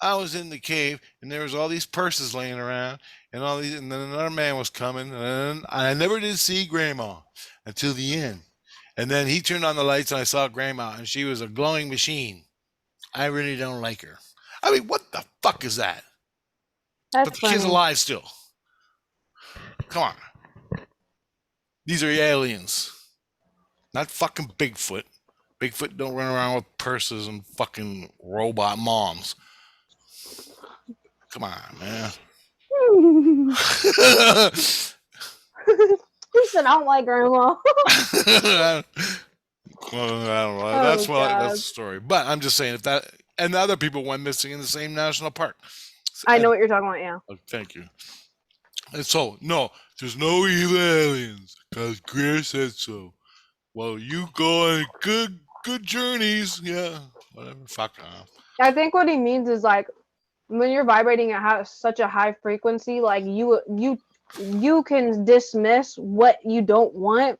I was in the cave, and there was all these purses laying around, and all these, and then another man was coming, and I never did see Grandma until the end. And then he turned on the lights, and I saw Grandma, and she was a glowing machine. I really don't like her. I mean, what the fuck is that? But That's the kid's funny. alive still. Come on. These are aliens, not fucking Bigfoot. Bigfoot don't run around with purses and fucking robot moms. Come on, man. He said, I don't like grandma. I don't know. Oh, That's God. the story. But I'm just saying, if that and the other people went missing in the same national park. I know what you're talking about, yeah. Thank you. And so, no, there's no evil aliens because Greer said so. Well, you go on good journeys. Yeah, whatever. Fuck off. I think what he means is like when you're vibrating at such a high frequency, like you can dismiss what you don't want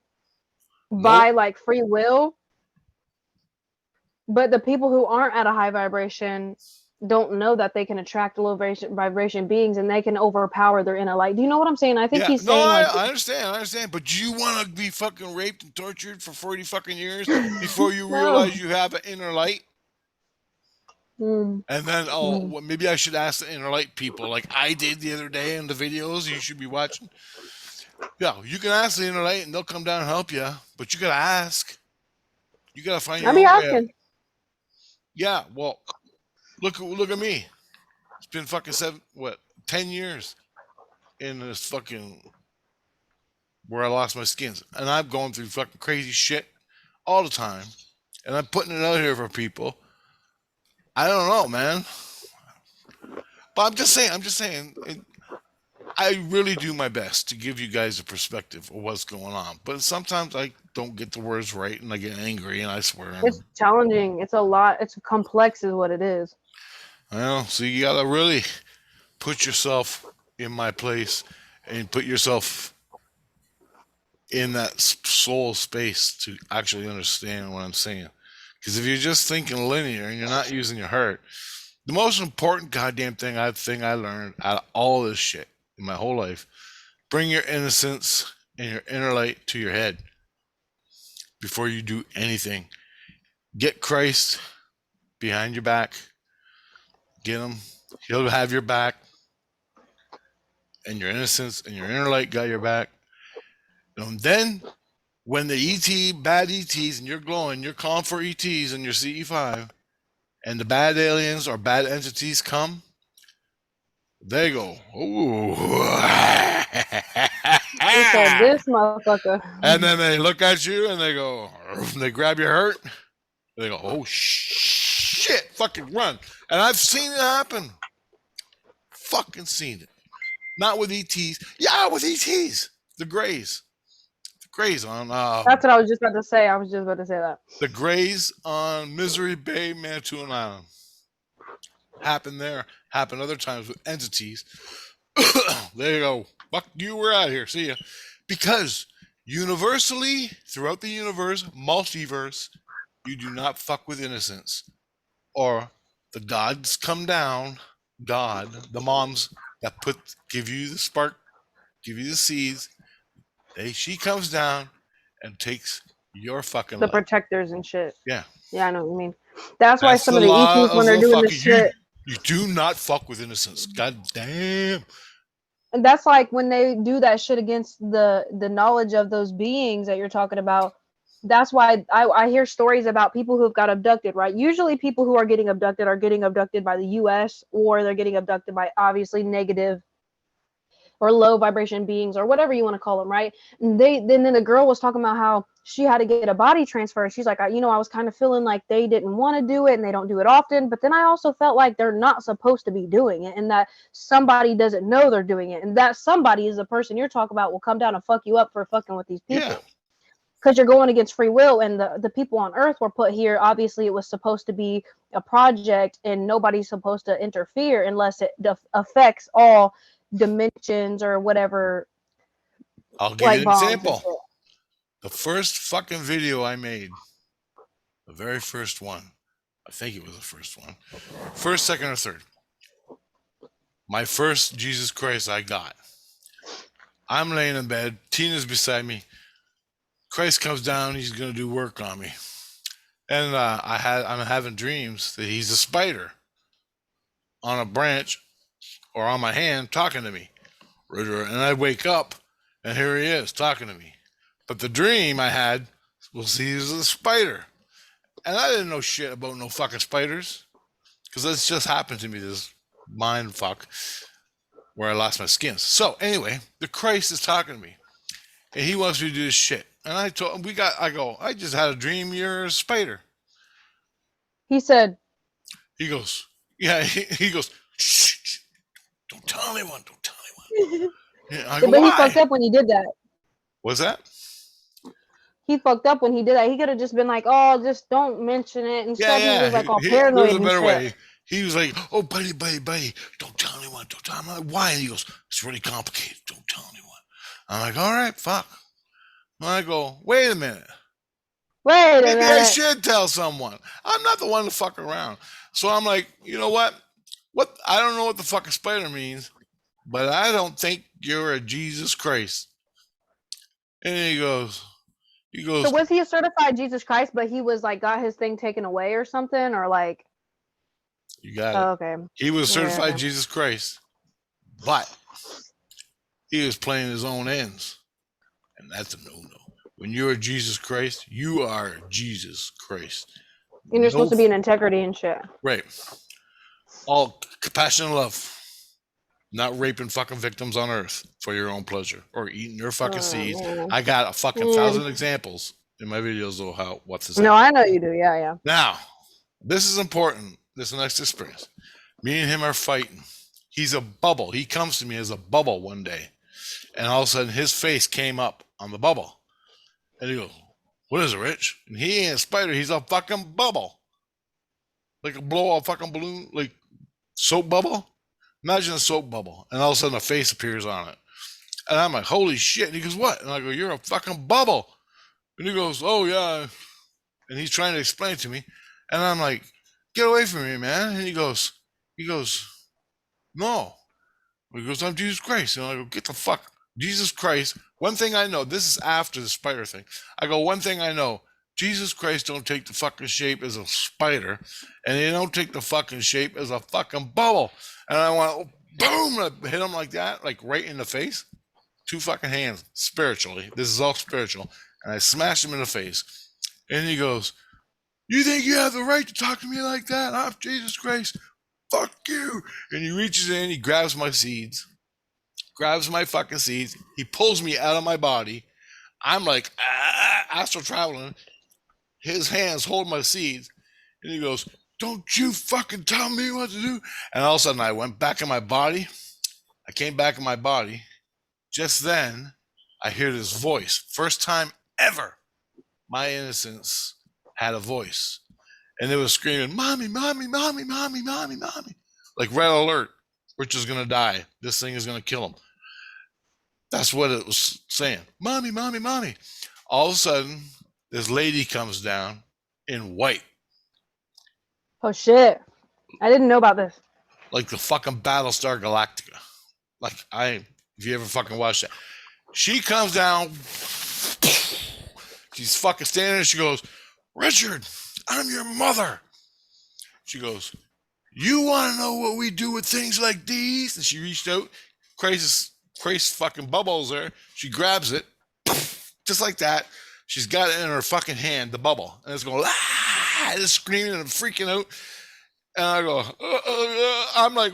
by Nope. like free will, but the people who aren't at a high vibration don't know that they can attract low vibration beings and they can overpower their inner light. Do you know what I'm saying? I think Yeah, he's no, saying like I understand. But you want to be fucking raped and tortured for 40 fucking years before you no. realize you have an inner light? Mm. And then, well, maybe I should ask the inner light people, like I did the other day in the videos you should be watching. Yeah, you can ask the inner light and they'll come down and help you, but you gotta ask. You gotta find I'll your be own way out. asking. Yeah, well, look at me. It's been fucking 10 years in this fucking where I lost my skins, and I'm going through fucking crazy shit all the time, and I'm putting it out here for people. I don't know, man. But I'm just saying. I really do my best to give you guys a perspective of what's going on, but sometimes I don't get the words right, and I get angry, and I swear. It's challenging. It's a lot. It's complex, is what it is. Well, so you gotta really put yourself in my place and put yourself in that soul space to actually understand what I'm saying. Because if you're just thinking linear and you're not using your heart, the most important goddamn thing I learned out of all this shit in my whole life, bring your innocence and your inner light to your head before you do anything. Get Christ behind your back. Get him. He'll have your back. And your innocence and your inner light got your back. And then when the bad ETs, and you're glowing, you're calling for ETs and your CE5, and the bad aliens or bad entities come, they go, ooh. He said, this motherfucker. And then they look at you and they go, they grab your hurt. They go, oh shit, fucking run. And I've seen it happen. Fucking seen it. Not with ETs. Yeah, with ETs. The Greys. The Greys on That's what I was just about to say. I was just about to say that. the Greys on Misery Bay, Manitoulin Island. Happened there. Happened other times with entities. There you go. Fuck you, we're out of here. See ya. Because universally, throughout the universe, multiverse, you do not fuck with innocence. Or the gods come down, God, the moms that give you the spark, give you the seeds, she comes down and takes your fucking The life. protectors and shit. Yeah. Yeah, I know what you mean. That's why some of the ETs, when they're doing this shit, you do not fuck with innocence. God damn. and that's like when they do that shit against the knowledge of those beings that you're talking about. That's why I hear stories about people who've got abducted, right? Usually people who are getting abducted by the US, or they're getting abducted by obviously negative or low vibration beings, or whatever you want to call them, right? And then the girl was talking about how she had to get a body transfer. She's like, I was kind of feeling like they didn't want to do it, and they don't do it often. But then I also felt like they're not supposed to be doing it, and that somebody doesn't know they're doing it, and that somebody is the person you're talking about will come down and fuck you up for fucking with these people. Yeah. because you're going against free will, and the people on Earth were put here. Obviously, it was supposed to be a project, and nobody's supposed to interfere unless it affects all dimensions or whatever, I'll give you like an bombs and example. shit. The first fucking video I made, the very first one, I think it was the first one, first, second, or third. My first Jesus Christ I got. I'm laying in bed. Tina's beside me. Christ comes down. He's gonna do work on me, and I'm having dreams that he's a spider on a branch or on my hand talking to me, and I wake up, and here he is talking to me. But the dream I had was he was a spider, and I didn't know shit about no fucking spiders, because this just happened to me. This mind fuck where I lost my skin. So anyway, the Christ is talking to me, and he wants me to do this shit. And I told him, I just had a dream. You're a spider. He said, He goes, yeah. He goes, shh, don't tell anyone. Don't tell anyone. Yeah, I go, but he why? fucked up when he did that. What's that? He fucked up when he did that. He could have just been like, "Oh, just don't mention it," and stuff. He was like all paranoid. There's a better and way. He was like, "Oh, buddy, don't tell anyone. Don't tell anyone." I'm like, why? And he goes, "It's really complicated. Don't tell anyone." I'm like, "All right, fuck." And I go, "Wait a minute. Maybe I should tell someone. I'm not the one to fuck around." So I'm like, you know what? I don't know what the fucking spider means, but I don't think you're a Jesus Christ. And he goes. So was he a certified Jesus Christ, but he was like got his thing taken away or something, or like? You got it. Okay. He was certified Jesus Christ, but he was playing his own ends, and that's a no-no. When you're Jesus Christ, you are Jesus Christ. And you're supposed to be in integrity and shit. Right. All compassion and love. Not raping fucking victims on Earth for your own pleasure or eating their fucking seeds. Man. I got a fucking 1,000 examples in my videos of what this is. No, I know you do. Yeah. Now, this is important. This next experience. Me and him are fighting. He's a bubble. He comes to me as a bubble one day. And all of a sudden, his face came up on the bubble. And he goes, "What is it, Rich?" And he ain't a spider. He's a fucking bubble. Like a blow-off fucking balloon, like soap bubble. Imagine a soap bubble, and all of a sudden a face appears on it. And I'm like, "Holy shit." And he goes, "What?" And I go, "You're a fucking bubble." And he goes, "Oh, yeah." And he's trying to explain it to me. And I'm like, "Get away from me, man." And he goes, "No." He goes, "I'm Jesus Christ." And I go, "Get the fuck. Jesus Christ. One thing I know," this is after the spider thing. I go, "One thing I know, Jesus Christ don't take the fucking shape as a spider, and he don't take the fucking shape as a fucking bubble." And I went, boom, I hit him like that, like right in the face. 2 fucking hands, spiritually. This is all spiritual. And I smashed him in the face. And he goes, "You think you have the right to talk to me like that? I'm Jesus Christ. Fuck you." And he reaches in, he grabs my seeds, grabs my fucking seeds. He pulls me out of my body. I'm like, astral traveling. His hands hold my seeds. And he goes, "Don't you fucking tell me what to do." And all of a sudden I went back in my body. I came back in my body. Just then I hear this voice. First time ever my innocence had a voice. And it was screaming, "Mommy, mommy, mommy, mommy, mommy, mommy." Like red alert. Rich is going to die. This thing is going to kill him. That's what it was saying. "Mommy, mommy, mommy." All of a sudden, this lady comes down in white. Oh, shit. I didn't know about this. Like the fucking Battlestar Galactica. Like, if you ever fucking watched that. She comes down. She's fucking standing there. She goes, "Richard, I'm your mother." She goes, "You want to know what we do with things like these?" And she reached out. Crazy fucking bubbles there. She grabs it. Just like that. She's got it in her fucking hand, the bubble. And it's going, it's screaming and freaking out. And I go, I'm like,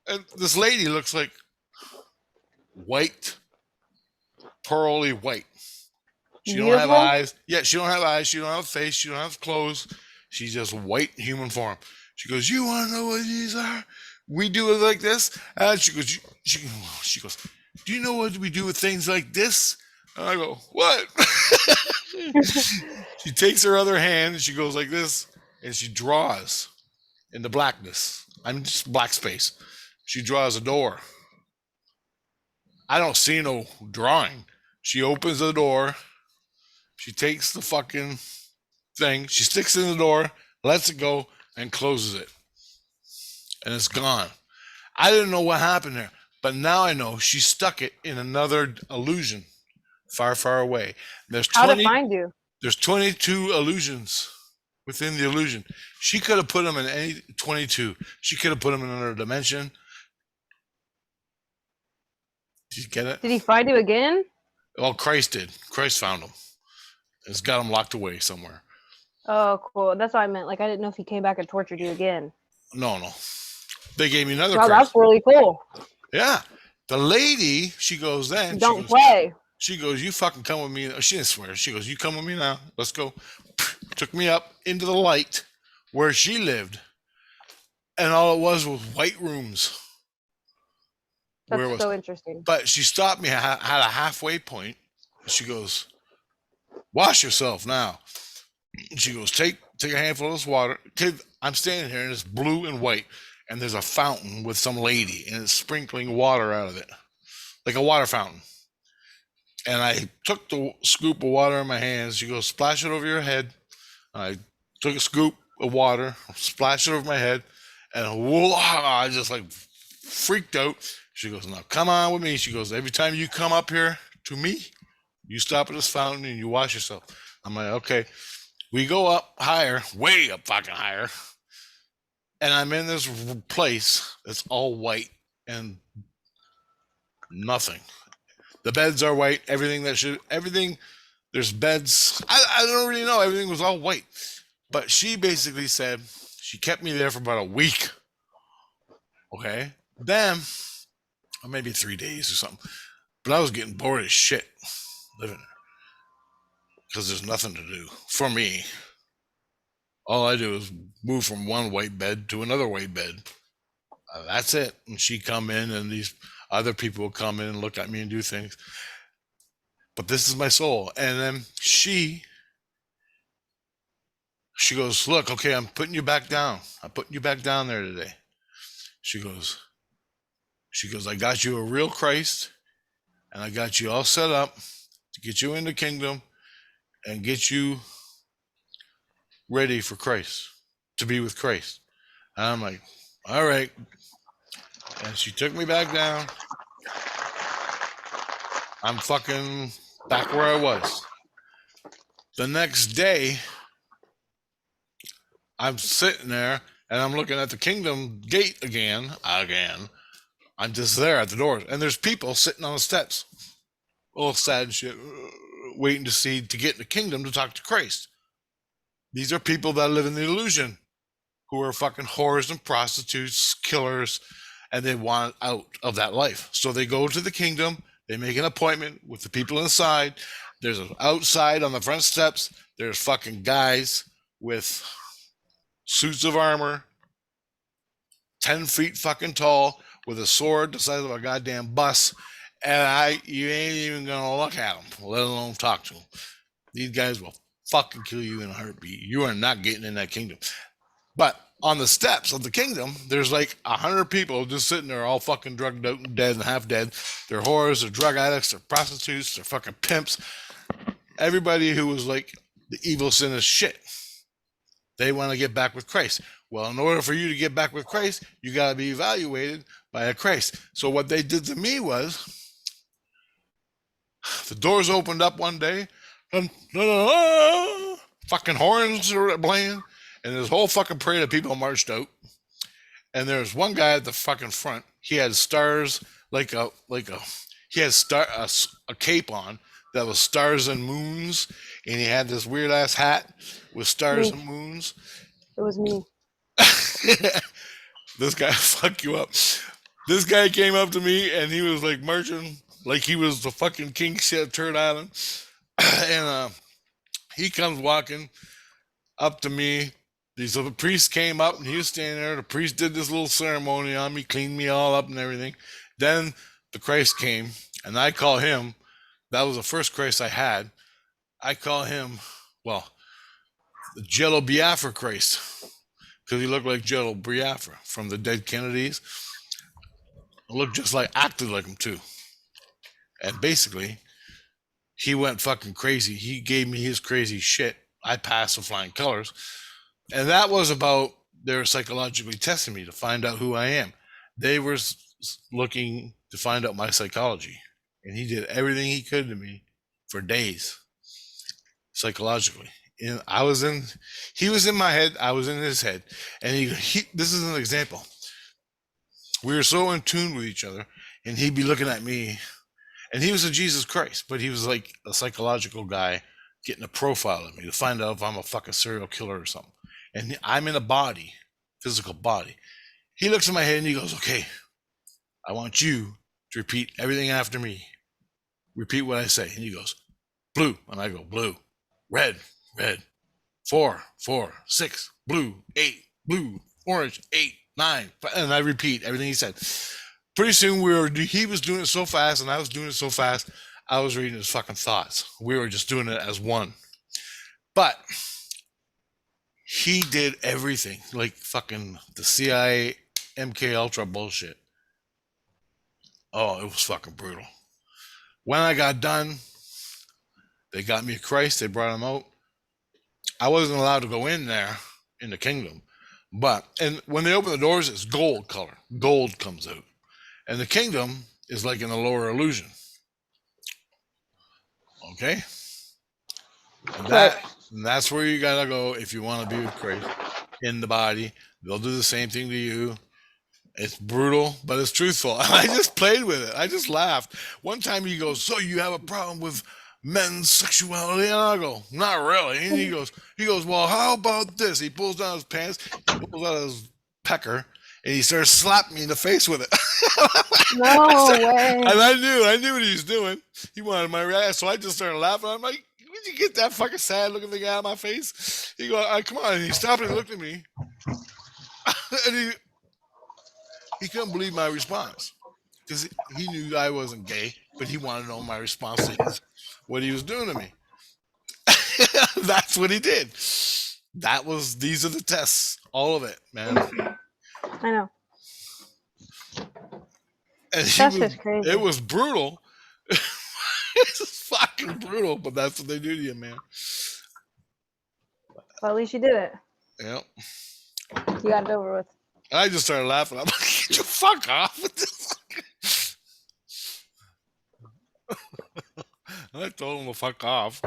and this lady looks like white, pearly white. She don't have eyes. Yeah, she don't have eyes. She don't have a face. She don't have clothes. She's just white human form. She goes, "You want to know what these are? We do it like this." And she goes, she goes, "Do you know what we do with things like this?" And I go, "What?" She takes her other hand and she goes like this, and she draws in the blackness. I'm just black space. She draws a door. I don't see no drawing. She opens the door. She takes the fucking thing. She sticks it in the door, lets it go, and closes it. And it's gone. I didn't know what happened there, but now I know she stuck it in another illusion far, far away. There's How to 20. find you? There's 22 illusions within the illusion. She could have put them in any 22. She could have put them in another dimension. Did you get it? Did he find you again? Well, Christ did. Christ found them. It's got them locked away somewhere. Oh, cool. That's what I meant. Like, I didn't know if he came back and tortured you again. No. They gave me another Wow, Christ. that's really cool. Yeah. The lady, she goes then. Don't play. She goes, you fucking come with me. She didn't swear. She goes, you come with me now. Let's go. Took me up into the light where she lived. And all it was white rooms. That's so interesting. But she stopped me at a halfway point. She goes, wash yourself now. She goes, take a handful of this water. I'm standing here and it's blue and white. And there's a fountain with some lady and it's sprinkling water out of it. Like a water fountain. And I took the scoop of water in my hands. She goes, splash it over your head. I took a scoop of water, splashed it over my head. And whoa, I just like freaked out. She goes, now come on with me. She goes, every time you come up here to me, you stop at this fountain and you wash yourself. I'm like, okay. We go up higher, way up fucking higher. And I'm in this place that's all white and nothing. The beds are white. Everything, there's beds. I don't really know. Everything was all white. But she basically said, she kept me there for about a week. Okay. Then, or maybe 3 days or something. But I was getting bored as shit living there. Because there's nothing to do for me. All I do is move from one white bed to another white bed. That's it. And she come in and these other people will come in and look at me and do things. But this is my soul. And then she goes, look, okay, I'm putting you back down. I'm putting you back down there today. She goes, I got you a real Christ and I got you all set up to get you in the kingdom and get you ready for Christ, to be with Christ. And I'm like, all right. And she took me back down. I'm fucking back where I was. The next day, I'm sitting there and I'm looking at the kingdom gate again. I'm just there at the doors. And there's people sitting on the steps. All sad and shit, waiting to get in the kingdom to talk to Christ. These are people that live in the illusion, who are fucking whores and prostitutes, killers, and they want out of that life. So they go to the kingdom, they make an appointment with the people inside. There's outside on the front steps, there's fucking guys with suits of armor, 10 feet fucking tall, with a sword the size of a goddamn bus, and you ain't even gonna look at them, let alone talk to them. These guys will fucking kill you in a heartbeat. You are not getting in that kingdom. But on the steps of the kingdom, there's like 100 people just sitting there all fucking drugged out and dead and half dead. They're whores, they're drug addicts, they're prostitutes, they're fucking pimps. Everybody who was like the evil sin is shit. They want to get back with Christ. Well, in order for you to get back with Christ, you got to be evaluated by a Christ. So what they did to me was, the doors opened up one day, fucking horns are playing, and this whole fucking parade of people marched out. And there's one guy at the fucking front. He had stars he had a cape on that was stars and moons, and he had this weird ass hat with stars and moons. It was me. This guy fuck you up. This guy came up to me and he was like marching like he was the fucking king shit of Turd Island. And he comes walking up to me. The priest came up and he was standing there. The priest did this little ceremony on me, cleaned me all up and everything. Then the Christ came, and I call him. That was the first Christ I had. I call him, well, the Jello Biafra Christ, because he looked like Jello Biafra from the dead Kennedys. Looked just like, acted like him too. And basically, he went fucking crazy. He gave me his crazy shit. I passed with flying colors. And that was about, they were psychologically testing me to find out who I am. They were looking to find out my psychology. And he did everything he could to me for days, psychologically. And he was in my head, I was in his head. And this is an example. We were so in tune with each other, and he'd be looking at me, and he was a Jesus Christ, but he was like a psychological guy getting a profile of me to find out if I'm a fucking serial killer or something. And I'm in a body, physical body. He looks in my head and he goes, okay, I want you to repeat everything after me. Repeat what I say. And he goes, blue. And I go, blue. Red, red. 4, 4, 6, blue, 8, blue, orange, 8, 9. And I repeat everything he said. Pretty soon he was doing it so fast and I was doing it so fast, I was reading his fucking thoughts. We were just doing it as one. But he did everything, like fucking the CIA MK Ultra bullshit. Oh, it was fucking brutal. When I got done, they got me a Christ. They brought him out. I wasn't allowed to go in there in the kingdom. And when they open the doors, it's gold color. Gold comes out. And the kingdom is like in the lower illusion. Okay? And that's where you gotta go if you want to be with Christ in the body. They'll do the same thing to you. It's brutal, but it's truthful. I just played with it. I just laughed. One time he goes, so you have a problem with men's sexuality? And I go, not really. And he goes, well, how about this? He pulls down his pants, he pulls out his pecker, and he starts slapping me in the face with it. No way. And I knew what he was doing. He wanted my reaction, so I just started laughing. I'm like, did you get that fucking sad looking thing out of my face? He goes, come on. And he stopped and looked at me. And he couldn't believe my response because he knew I wasn't gay, but he wanted to know my response to what he was doing to me. That's what he did. These are the tests. All of it, man. I know. And that's just crazy. It was brutal. It's fucking brutal, but that's what they do to you, man. Well, at least you did it. Yep. You got it over with. I just started laughing. I'm like, get your fuck off with this. I told him to fuck off.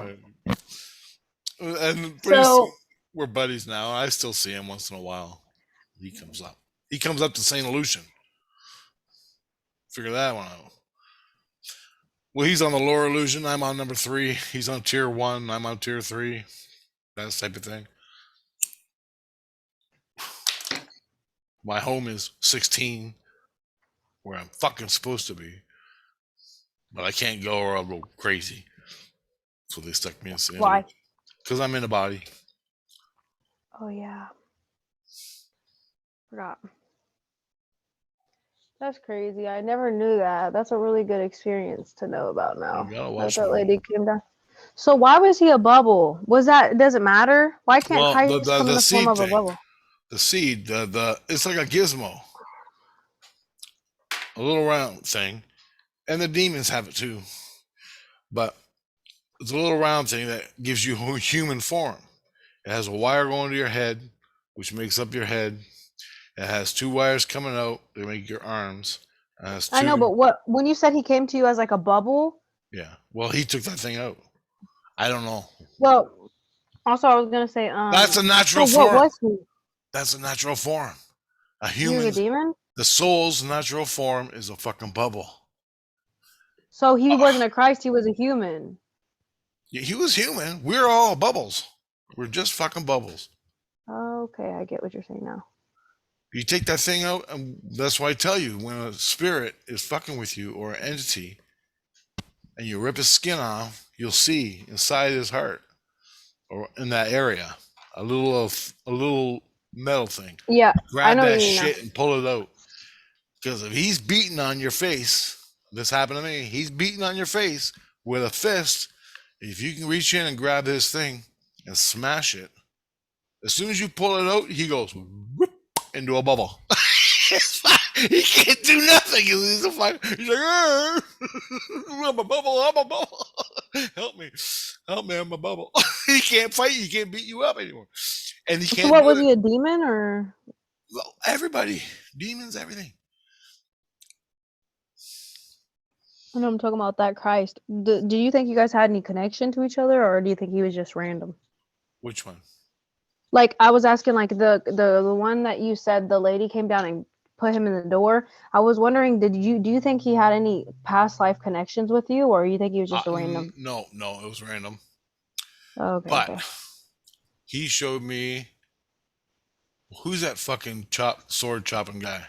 And soon, we're buddies now. I still see him once in a while. He comes up. He comes up to St. Lucian. Figure that one out. Well, he's on the lower illusion. I'm on number 3. He's on tier 1. I'm on tier 3. That type of thing. My home is 16, where I'm fucking supposed to be. But I can't go or I'll go crazy. So they stuck me in St. Why? Because I'm in a body. Oh, yeah. Forgot. That's crazy. I never knew that. That's a really good experience to know about now. That lady came down. So why was he a bubble? Does it matter? Why can't Christ come in the form of a bubble? The seed, it's like a gizmo. A little round thing. And the demons have it too. But it's a little round thing that gives you human form. It has a wire going to your head, which makes up your head. It has 2 wires coming out to make your arms. I know, but when you said he came to you as like a bubble? Yeah. Well, he took that thing out. I don't know. Well, also I was gonna say, that's a natural form. What was he? That's a natural form. A human. He was a demon? The soul's natural form is a fucking bubble. So he wasn't a Christ, he was a human. Yeah, he was human. We're all bubbles. We're just fucking bubbles. Okay, I get what you're saying now. You take that thing out, and that's why I tell you, when a spirit is fucking with you or an entity, and you rip his skin off, you'll see inside his heart or in that area a little metal thing. Yeah, grab that shit and pull it out. Because if he's beating on your face, this happened to me. He's beating on your face with a fist. If you can reach in and grab his thing and smash it, as soon as you pull it out, he goes whoop, into a bubble. He can't do nothing. He's a fire. He's like, I'm a bubble. I'm a bubble. Help me. Help me. I'm a bubble. He can't fight. He can't beat you up anymore. And he So can't what, do was it. he a demon or? Well, everybody. Demons, everything. I know I'm talking about that Christ. Do you think you guys had any connection to each other, or do you think he was just random? Which one? Like I was asking, like the one that you said the lady came down and put him in the door. I was wondering, do you think he had any past life connections with you, or you think he was just a random? No, it was random. Oh, okay, But okay. he showed me who's that fucking sword chopping guy.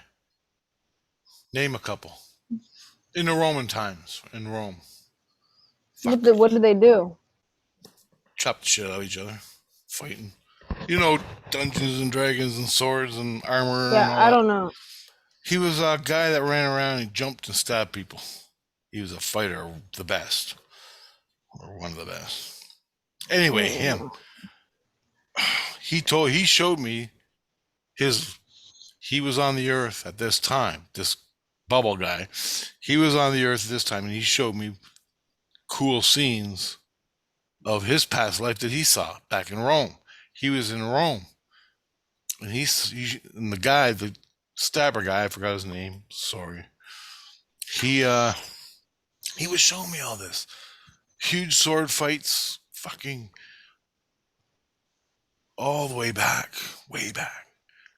Name a couple in the Roman times in Rome. Fuck, What did they do? chop the shit out of each other, fighting. You know, Dungeons and Dragons and swords and armor and Yeah, all I that. don't know. He was a guy that ran around and jumped and stabbed people. He was a fighter, the best, or one of the best. Anyway, him. He showed me his. He was on the earth at this time. This bubble guy, he was on the earth at this time, and he showed me cool scenes of his past life that he saw back in Rome. He was in Rome, and and the guy, the stabber guy, I forgot his name. Sorry. He was showing me all this huge sword fights, fucking all the way back, way back.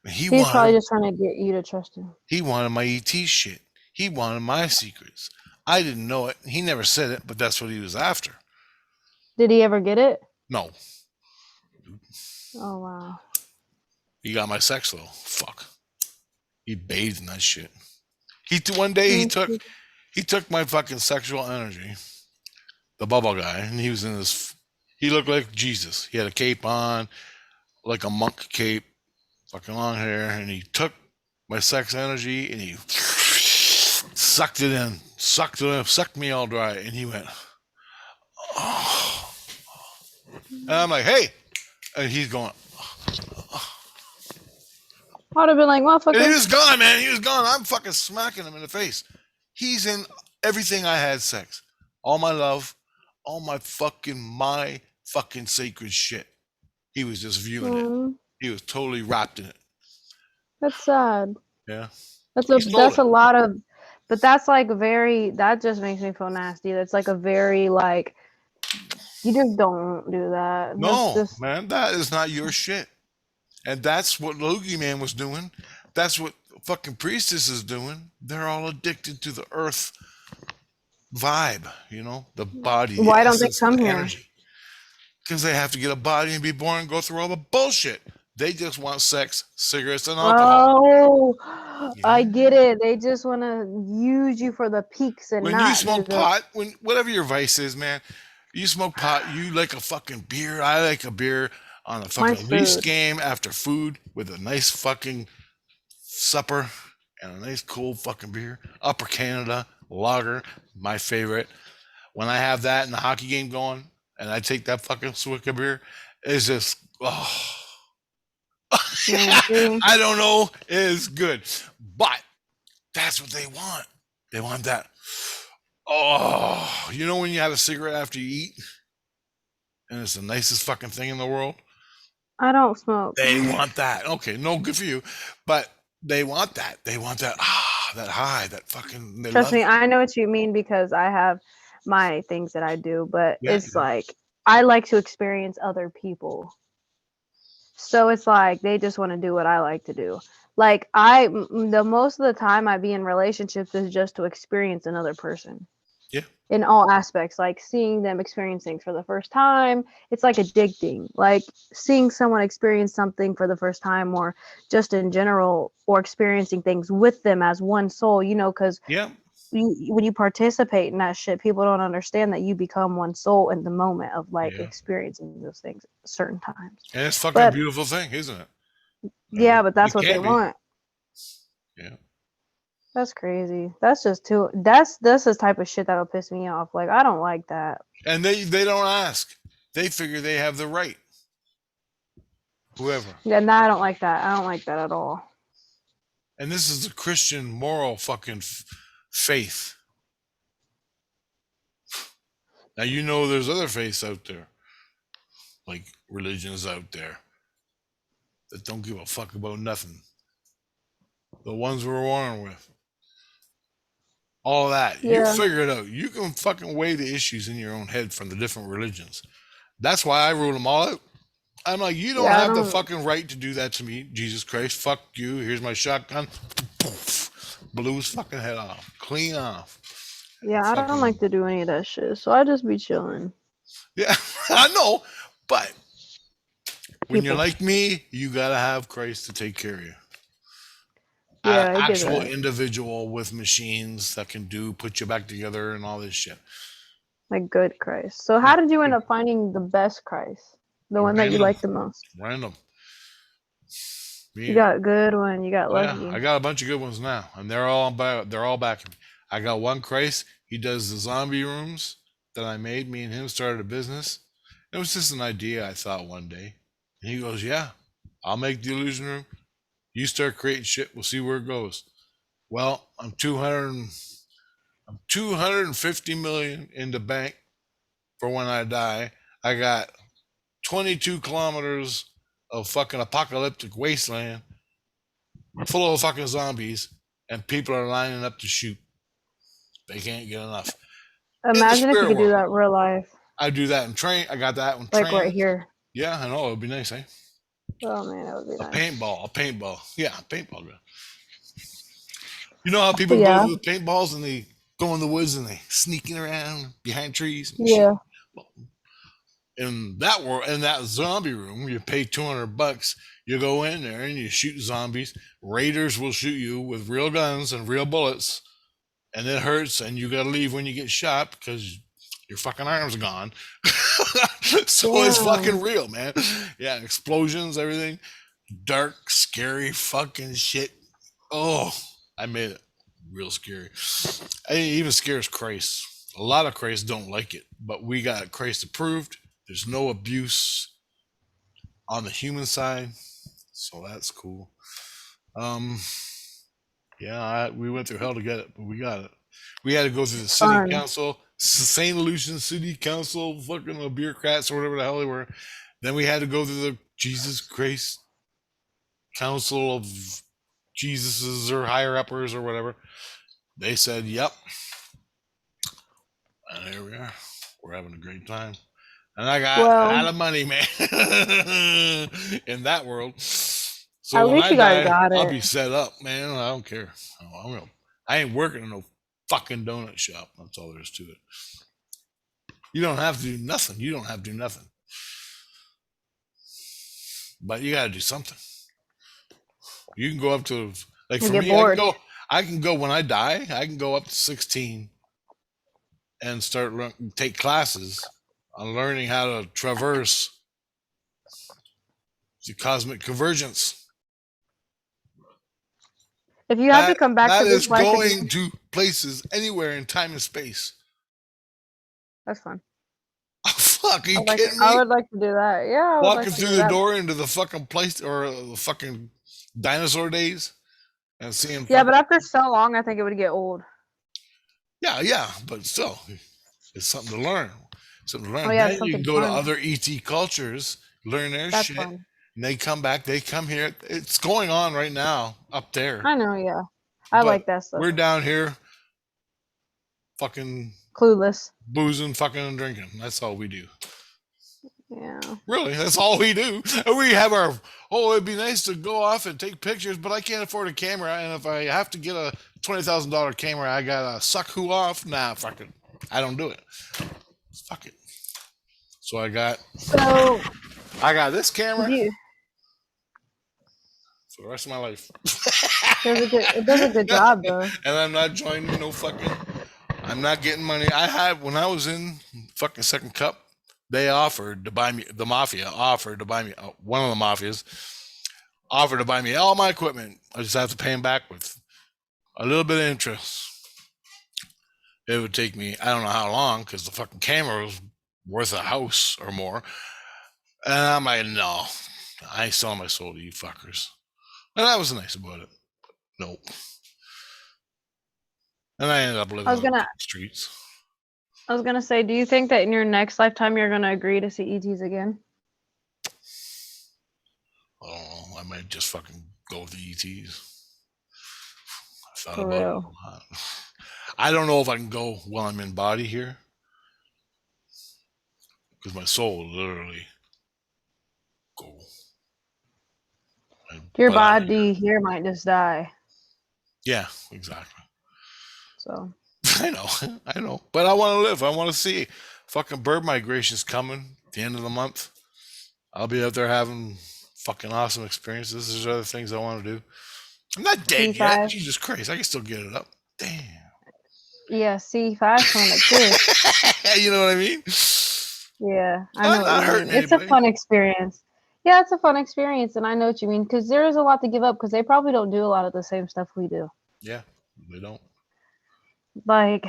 And He's probably just trying to get you to trust him. he wanted my ET shit. He wanted my secrets. I didn't know it. He never said it, but that's what he was after. Did he ever get it? No, Oh wow. he got my sex though. Fuck. He bathed in that shit. One day he took my fucking sexual energy, the bubble guy, and he was in this. He looked like Jesus. He had a cape on, like a monk cape, fucking long hair, and he took my sex energy and he sucked it in, sucked me all dry, and he went, oh. And I'm like, hey, and he's going. I'd have been like, motherfucker. And he was gone, man. He was gone. I'm fucking smacking him in the face. He's in everything I had sex. All my love, all my fucking sacred shit. He was just viewing it. He was totally wrapped in it. That's sad. Yeah. That's a lot of, but that's like that just makes me feel nasty. That's like a very like, you just don't do that. No, man, that is not your shit. And that's what Logie Man was doing. That's what fucking Priestess is doing. They're all addicted to the earth vibe, you know, the body. Why don't they come here? Because they have to get a body and be born and go through all the bullshit. They just want sex, cigarettes, and alcohol. Oh, yeah. I get it. They just want to use you for the peaks and when you smoke pot, whatever your vice is, man, you smoke pot, you like a fucking beer. I like a beer on a fucking Leafs game after food with a nice fucking supper and a nice cool fucking beer. Upper Canada lager, my favorite. When I have that and the hockey game going and I take that fucking swig of beer, it's just, oh. I don't know, it is good. But that's what they want. They want that. Oh, you know when you have a cigarette after you eat? And it's the nicest fucking thing in the world? I don't smoke. They want that. Okay, no, good for you. But they want that. They want that, that high, that fucking... Trust me, I know what you mean because I have my things that I do, but it's like, I like to experience other people. So it's like, they just want to do what I like to do. Like the most of the time I be in relationships is just to experience another person. Yeah. In all aspects, like seeing them experiencing for the first time, it's like addicting. Like seeing someone experience something for the first time, or just in general, or experiencing things with them as one soul, you know, because when you participate in that shit, people don't understand that you become one soul in the moment of like experiencing those things at certain times. And it's fucking a beautiful thing, isn't it? Yeah, but that's what they want. Yeah. That's crazy. That's just too. That's the type of shit that'll piss me off. Like I don't like that. And they don't ask. They figure they have the right. Whoever. Yeah, no, I don't like that. I don't like that at all. And this is a Christian moral fucking faith. Now you know there's other faiths out there, like religions out there that don't give a fuck about nothing. The ones we're warring with. All that. You Yeah. figure it out. You can fucking weigh the issues in your own head from the different religions. That's why I rule them all out. I'm like, you don't Yeah, I have the don't. fucking right to do that to me, Jesus Christ. Fuck you. Here's my shotgun. Poof. Blew his fucking head off. Clean off. Yeah, I don't Fucking- like to do any of that shit. So I just be chilling. Yeah, I know. But when you're People. like me, you gotta have Christ to take care of you. Yeah, I get Actual that. individual with machines that can put you back together and all this shit. Like good Christ. So how did you end up finding the best Christ? The one that you Random. like the most? Random. You got a good one. You got Oh, yeah, lucky. I got a bunch of good ones now, and they're all backing me. I got one Christ. He does the zombie rooms that I made. Me and him started a business. It was just an idea I thought one day. And he goes, "Yeah, I'll make the illusion room. You start creating shit. We'll see where it goes." Well, I'm 250 million in the bank for when I die. I got 22 kilometers of fucking apocalyptic wasteland full of fucking zombies, and people are lining up to shoot. They can't get enough. In the Imagine if you spirit could do world, that in real life. I do that in train. I got that one Like trained. right here. Yeah, I know. It would be nice, eh? Oh man, that would be A nice. paintball. Yeah, a paintball gun. You know how people Yeah. go to the paintballs and they go in the woods and they sneaking around behind trees and Yeah. shit? Well, in that world, in that zombie room, you pay $200. You go in there and you shoot zombies. Raiders will shoot you with real guns and real bullets, and it hurts. And you gotta leave when you get shot because your fucking arms are gone. So it's fucking real, man. Yeah, explosions, everything, dark, scary, fucking shit. Oh, I made it real scary. It even scares Christ. A lot of Christ don't like it, but we got Christ approved. There's no abuse on the human side, so that's cool. Yeah, we went through hell to get it, but we got it. We had to go through the city Fun. council, St. Lucian City Council, fucking the bureaucrats or whatever the hell they were. Then we had to go through the Jesus Christ Council of Jesuses or higher uppers or whatever. They said, "Yep," and here we are. We're having a great time. And I got a lot of money, man, in that world. So At when least I you guys die, got I'll it. be set up, man. I don't care. I ain't working in no fucking donut shop. That's all there is to it. You don't have to do nothing. You don't have to do nothing. But you got to do something. You can go up to, like, You for get me, bored. I can go when I die, I can go up to 16 and take classes on learning how to traverse the cosmic convergence. If you have to come back That to is this life going again, to places anywhere in time and space. that's fun. Fuck, are you I kidding me? I would like to do that. Yeah, I would Walking like to through do the that. door into the fucking place or the fucking dinosaur days and seeing. Yeah, but after so long, I think it would get old. Yeah, but still, it's something to learn. Something to learn. Oh yeah, Then it's you can something go to fun. other ET cultures, learn their That's shit, fun. and they come back. They come here. It's going on right now up there. I know. Yeah, I But like that stuff. we're down here, fucking Clueless. boozing, fucking, and drinking. That's all we do. Yeah. Really, that's all we do. And we have our, it'd be nice to go off and take pictures, but I can't afford a camera. And if I have to get a $20,000 camera, I gotta suck who off? Nah, fuck it. I don't do it. Fuck it. So I got this camera for the rest of my life. It does a good job though. And I'm not joining no fucking, I'm not getting money. When I was in fucking Second Cup, they offered to buy me, the mafia offered to buy me, one of the mafias offered to buy me all my equipment. I just have to pay him back with a little bit of interest. It would take me, I don't know how long, because the fucking camera was worth a house or more. And I'm like, no, I ain't selling my soul to you fuckers. And I was nice about it. Nope. And I ended up living on the streets. I was gonna say, do you think that in your next lifetime you're gonna agree to see ETs again? Oh, I might just fucking go with the ETs. I thought For about real. it a lot. I don't know if I can go while I'm in body here, because my soul will literally go. Your body here might just die. Yeah, exactly. So I know. But I want to live. I want to see. Fucking bird migration's coming at the end of the month. I'll be out there having fucking awesome experiences. There's other things I want to do. I'm not dead C5. yet. Jesus Christ, I can still get it up. Damn. Yeah, C5 coming up too. You know what I mean? Yeah, I know not what you hurting mean. It's a anybody. fun experience. Yeah, it's a fun experience, and I know what you mean, because there is a lot to give up, because they probably don't do a lot of the same stuff we do. Yeah, they don't. Like,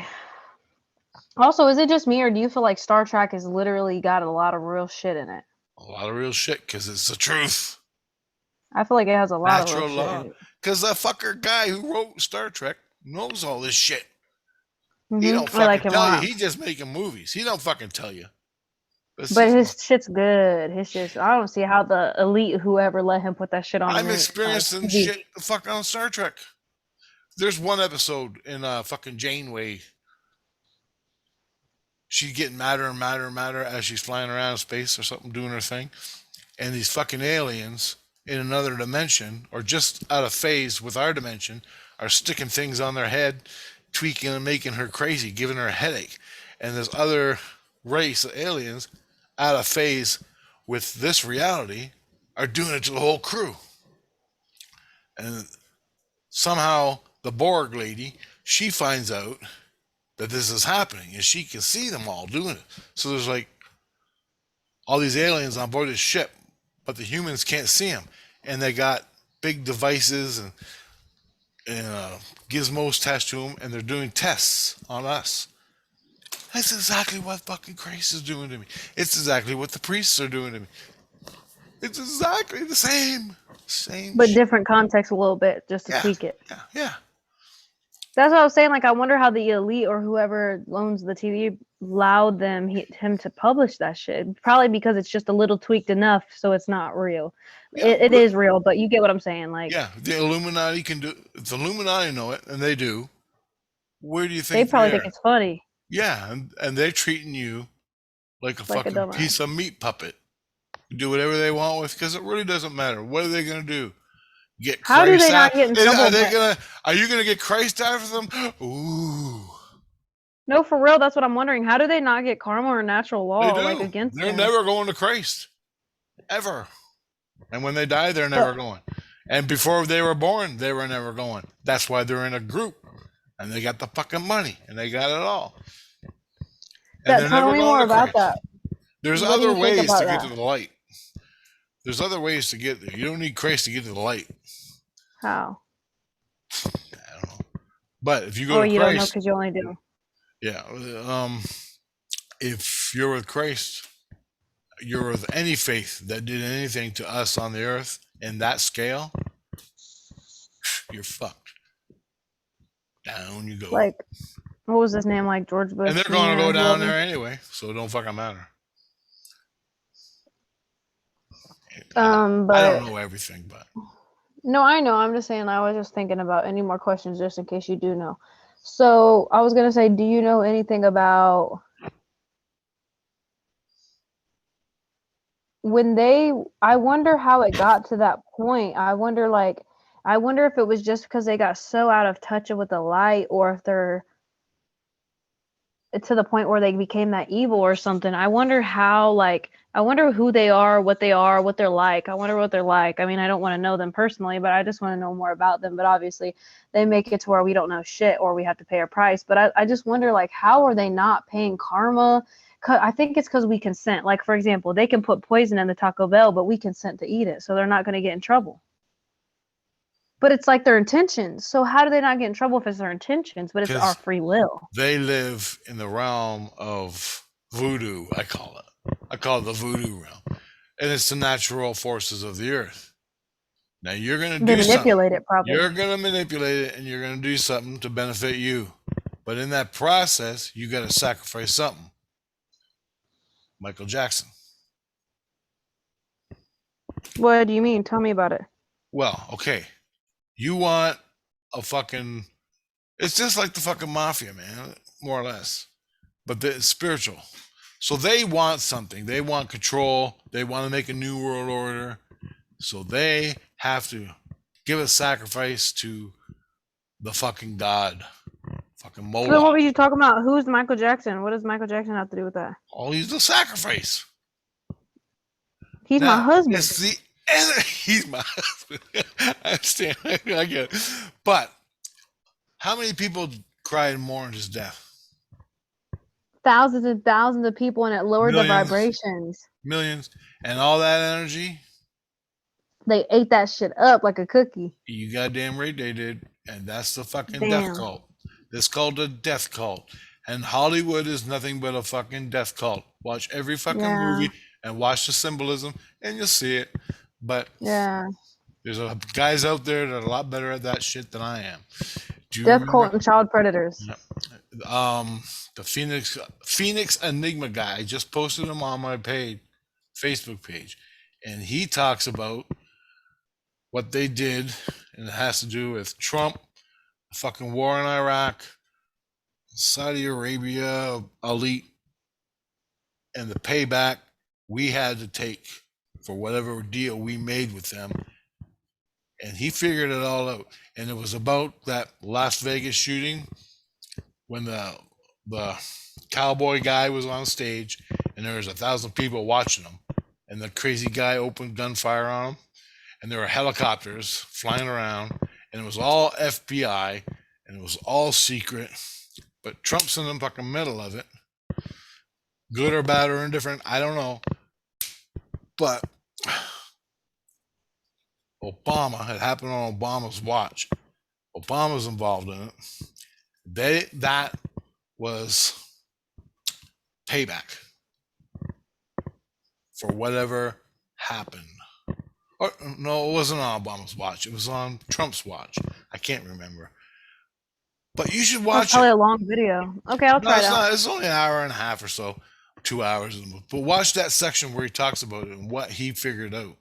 also, is it just me, or do you feel like Star Trek has literally got a lot of real shit in it? A lot of real shit, because it's the truth. I feel like it has a lot Natural of real law. shit in it. Because the fucker guy who wrote Star Trek knows all this shit. Mm-hmm. He don't I like fucking him a tell you. lot. He just making movies. He don't fucking tell you. But his shit's good. His shit's. I don't see how the elite, whoever let him put that shit on. I'm experiencing shit fucking on Star Trek. There's one episode in fucking Janeway. She's getting madder and madder and madder as she's flying around in space or something, doing her thing. And these fucking aliens in another dimension, or just out of phase with our dimension, are sticking things on their head, tweaking and making her crazy, giving her a headache. And this other race of aliens, out of phase with this reality, are doing it to the whole crew. And somehow the Borg lady, she finds out that this is happening, and she can see them all doing it. So there's like all these aliens on board this ship, but the humans can't see them, and they got big devices and gizmos attached to them, and they're doing tests on us. That's exactly what fucking Christ is doing to me. It's exactly what the priests are doing to me. It's exactly the same but shit. different context a little bit, just to tweak it. Yeah. That's what I was saying. Like, I wonder how the elite or whoever owns the TV allowed him to publish that shit. Probably because it's just a little tweaked enough, so it's not real. Yeah, it is real, but you get what I'm saying. Like, yeah, the Illuminati can do. The Illuminati know it, and they do. Where do you think they probably think it's funny? Yeah, and they're treating you like a fucking piece of meat puppet. Do whatever they want with, because it really doesn't matter. What are they gonna do? Get How Christ do they not get in trouble? Are you gonna get Christ after them? Ooh. No, for real. That's what I'm wondering. How do they not get karma or natural law like against them? They're never going to Christ, ever. And when they die, they're never going. And before they were born, they were never going. That's why they're in a group, and they got the fucking money, and they got it all. And tell me more about that. There's other ways to get to the light. There's other ways to get there. You don't need Christ to get to the light. How? I don't know. But if you go to Christ, you don't know because you only do. Yeah. If you're with Christ, you're with any faith that did anything to us on the earth in that scale, you're fucked. Down you go. Like, what was his name? Like George Bush. And they're going to go down there anyway, so it don't fucking matter. But I don't know everything, but no, I know. I'm just saying. I was just thinking about any more questions, just in case you do know. So I was gonna say, do you know anything about when they? I wonder how it got to that point. I wonder if it was just because they got so out of touch with the light, or if they're to the point where they became that evil or something. I wonder how, I wonder who they are, what they're like. I wonder what they're like. I mean, I don't want to know them personally, but I just want to know more about them. But obviously they make it to where we don't know shit, or we have to pay a price. But I just wonder, how are they not paying karma? I think it's because we consent. Like, for example, they can put poison in the Taco Bell, but we consent to eat it. So they're not going to get in trouble. But it's like their intentions. So how do they not get in trouble if it's their intentions, but it's our because free will? they live in the realm of voodoo. I call it the voodoo realm, and it's the natural forces of the earth. Now you're gonna They do something. manipulate it probably. You're gonna manipulate it, and you're gonna do something to benefit you. But in that process, you got to sacrifice something. Michael Jackson. What do you mean? Tell me about it. Well, okay. You want a fucking. It's just like the fucking mafia, man, more or less. But it's spiritual. So they want something. They want control. They want to make a new world order. So they have to give a sacrifice to the fucking god. Fucking So then what Moloch. were you talking about? Who's Michael Jackson? What does Michael Jackson have to do with that? Oh, he's the sacrifice. He's my Now, husband. it's the he's my husband. I understand. I get it. But how many people cried and mourned his death? Thousands and thousands of people, and it lowered the Millions. vibrations. Millions. And all that energy, They ate that shit up like a cookie. you goddamn right they did. And that's the fucking death Damn. cult. It's called a death cult. And Hollywood is nothing but a fucking death cult. Watch every fucking movie and watch the symbolism, and you'll see it. But Yeah. there's guys out there that are a lot better at that shit than I am. Do you Death remember? cult and child predators. The Phoenix Enigma guy, I just posted him on my Facebook page, and he talks about what they did, and it has to do with Trump, the fucking war in Iraq, Saudi Arabia elite, and the payback we had to take for whatever deal we made with them. And he figured it all out. And it was about that Las Vegas shooting when the cowboy guy was on stage and there was 1,000 people watching him, and the crazy guy opened gunfire on him, and there were helicopters flying around, and it was all FBI, and it was all secret, but Trump's in the fucking middle of it. Good or bad or indifferent, I don't know. But Obama, had happened on Obama's watch. Obama's involved in it. That was payback for whatever happened. Or no, it wasn't on Obama's watch. It was on Trump's watch. I can't remember. But you should watch That's probably it. a long video. Okay, I'll try it out. It's only an hour and a half or so, 2 hours. But watch that section where he talks about it and what he figured out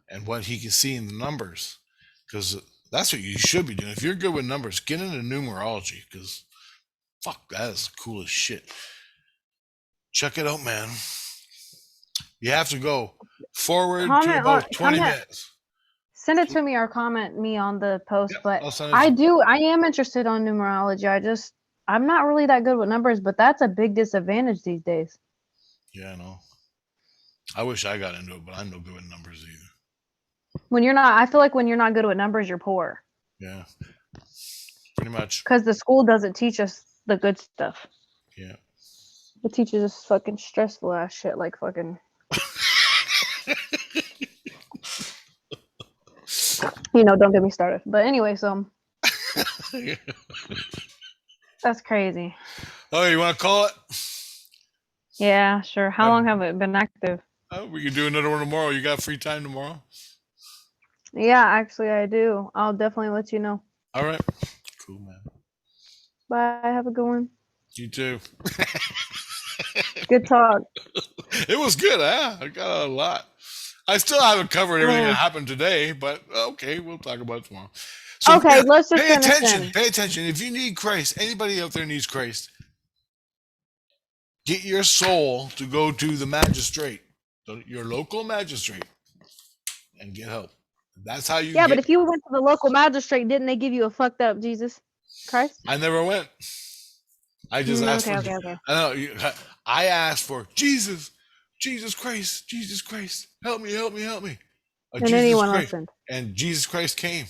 and what he can see in the numbers. Because that's what you should be doing. If you're good with numbers, get into numerology, because fuck, that is the coolest shit. Check it out, man. You have to go forward to about 20 minutes. Send it to me or comment me on the post. Yep, but I am interested on numerology. I'm not really that good with numbers, but that's a big disadvantage these days. Yeah, I know. I wish I got into it, but I'm no good with numbers either. I feel like when you're not good with numbers, you're poor. Yeah, pretty much. Because the school doesn't teach us the good stuff. Yeah. It teaches us fucking stressful ass shit like fucking. Don't get me started. But anyway, so. That's crazy. Oh, you want to call it? Yeah, sure. How long have it been active? We can do another one tomorrow. You got free time tomorrow? Yeah, actually, I do. I'll definitely let you know. All right. Cool, man. Bye. Have a good one. You too. Good talk. It was good, huh? I got a lot. I still haven't covered everything that happened today, but okay, we'll talk about it tomorrow. So, okay, let's just pay attention. Pay attention. If you need Christ, anybody out there needs Christ, get your soul to go to the magistrate, your local magistrate, and get help. That's how you. Yeah, but if you went to the local magistrate, didn't they give you a fucked up Jesus Christ? I never went. I just asked for. Okay. I know. I asked for Jesus Christ, help me. And anyone listened. And Jesus Christ came.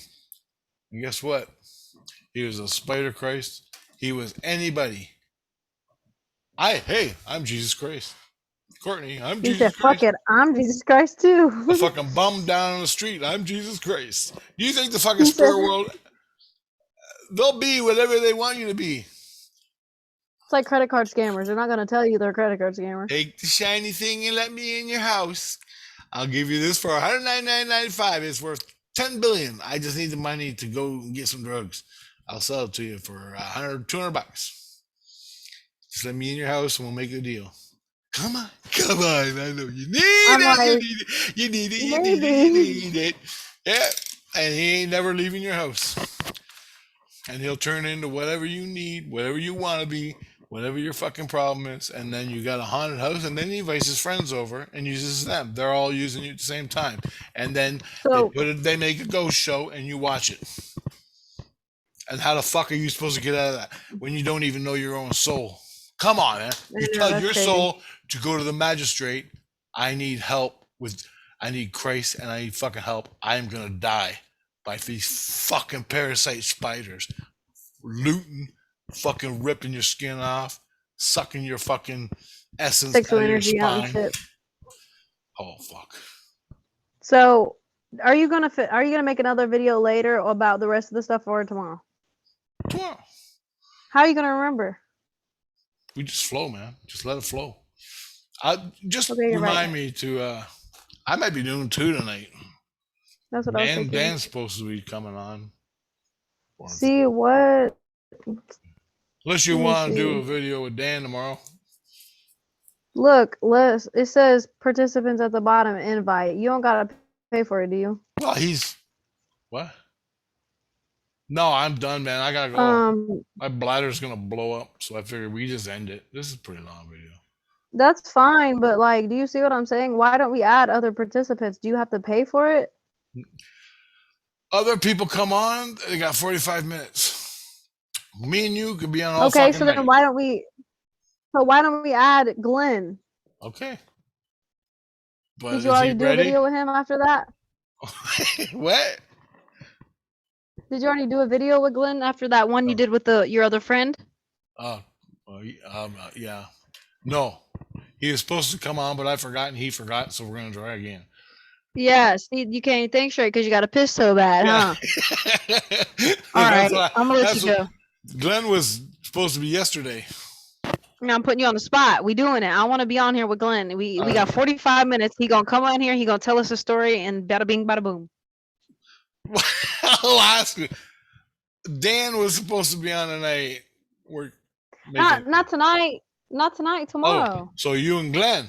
And guess what? He was a Spider Christ. He was anybody. I'm Jesus Christ. Courtney, I'm He Jesus said, "Fuck Christ. it, I'm Jesus Christ too." A fucking bum down on the street. I'm Jesus Christ. Do you think the fucking He said, spirit world, they'll be whatever they want you to be? "It's like credit card scammers. They're not gonna tell you they're a credit card scammer." Take the shiny thing and let me in your house. I'll give you this for 199.95. It's worth 10 billion. I just need the money to go and get some drugs. I'll sell it to you for 200 bucks. Just let me in your house and we'll make a deal. Come on. I know you need I'm it. like, You need it. You need it. You need it. maybe. You need it. Yeah. And he ain't never leaving your house. And he'll turn into whatever you need, whatever you want to be, whatever your fucking problem is. And then you got a haunted house, and then he invites his friends over and uses them. They're all using you at the same time. And then So they make a ghost show and you watch it. And how the fuck are you supposed to get out of that when you don't even know your own soul? Come on, man. I You know, tell that's your crazy. soul to go to the magistrate. I need help I need Christ and I need fucking help. I am going to die by these fucking parasite spiders looting, fucking ripping your skin off, sucking your fucking essence Sexual out of your energy out and spine. shit. Oh, fuck. So, are you gonna make another video later about the rest of the stuff or tomorrow? Tomorrow. How are you gonna remember? We just flow, man. Just let it flow. Just Okay, you're remind right. me to, I might be doing 2 tonight. That's what I was thinking. Dan's supposed to be coming on. See what? Unless you Let me want to do see. a video with Dan tomorrow. Look, it says participants at the bottom invite. You don't gotta pay for it, do you? Well, what? No, I'm done, man. I gotta go. My bladder's gonna blow up, so I figured we just end it. This is a pretty long video. That's fine, but like, do you see what I'm saying? Why don't we add other participants? Do you have to pay for it? Other people come on, they got 45 minutes. Me and you could be on all Okay, fucking so night. then why don't we add Glenn? Okay. But Did you already do a video with him after that? What? Did you already do a video with Glenn after that one you did with your other friend? Yeah. No. He was supposed to come on, but I forgot and he forgot, so we're gonna try again. Yes, you can't even think straight because you got to piss so bad, huh? All right, I'm gonna let you go. Glenn was supposed to be yesterday. Now I'm putting you on the spot. We doing it. I want to be on here with Glenn. We got 45 minutes. He gonna come on here. He gonna tell us a story and bada bing, bada boom. I'll ask you. Dan was supposed to be on tonight. Not tonight. Not tonight. Tomorrow. Oh, so you and Glenn?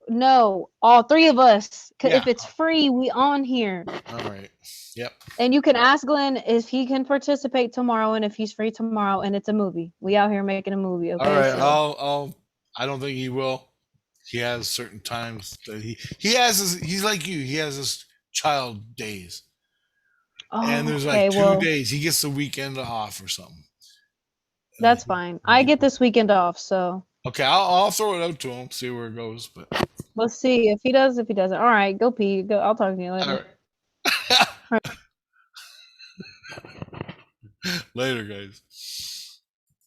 No, all 3 of us. If it's free, we on here. All right. Yep. And you can ask Glenn if he can participate tomorrow and if he's free tomorrow. And it's a movie. We out here making a movie. Okay. All right. So. I don't think he will. He has certain times that he's like you. He has his child days. Oh, and there's like 2 days. He gets the weekend off or something. That's fine. I get this weekend off, so. Okay, I'll throw it out to him, see where it goes. But let's see if he does. If he doesn't, all right, go pee. Go. I'll talk to you later. All right. Later, guys.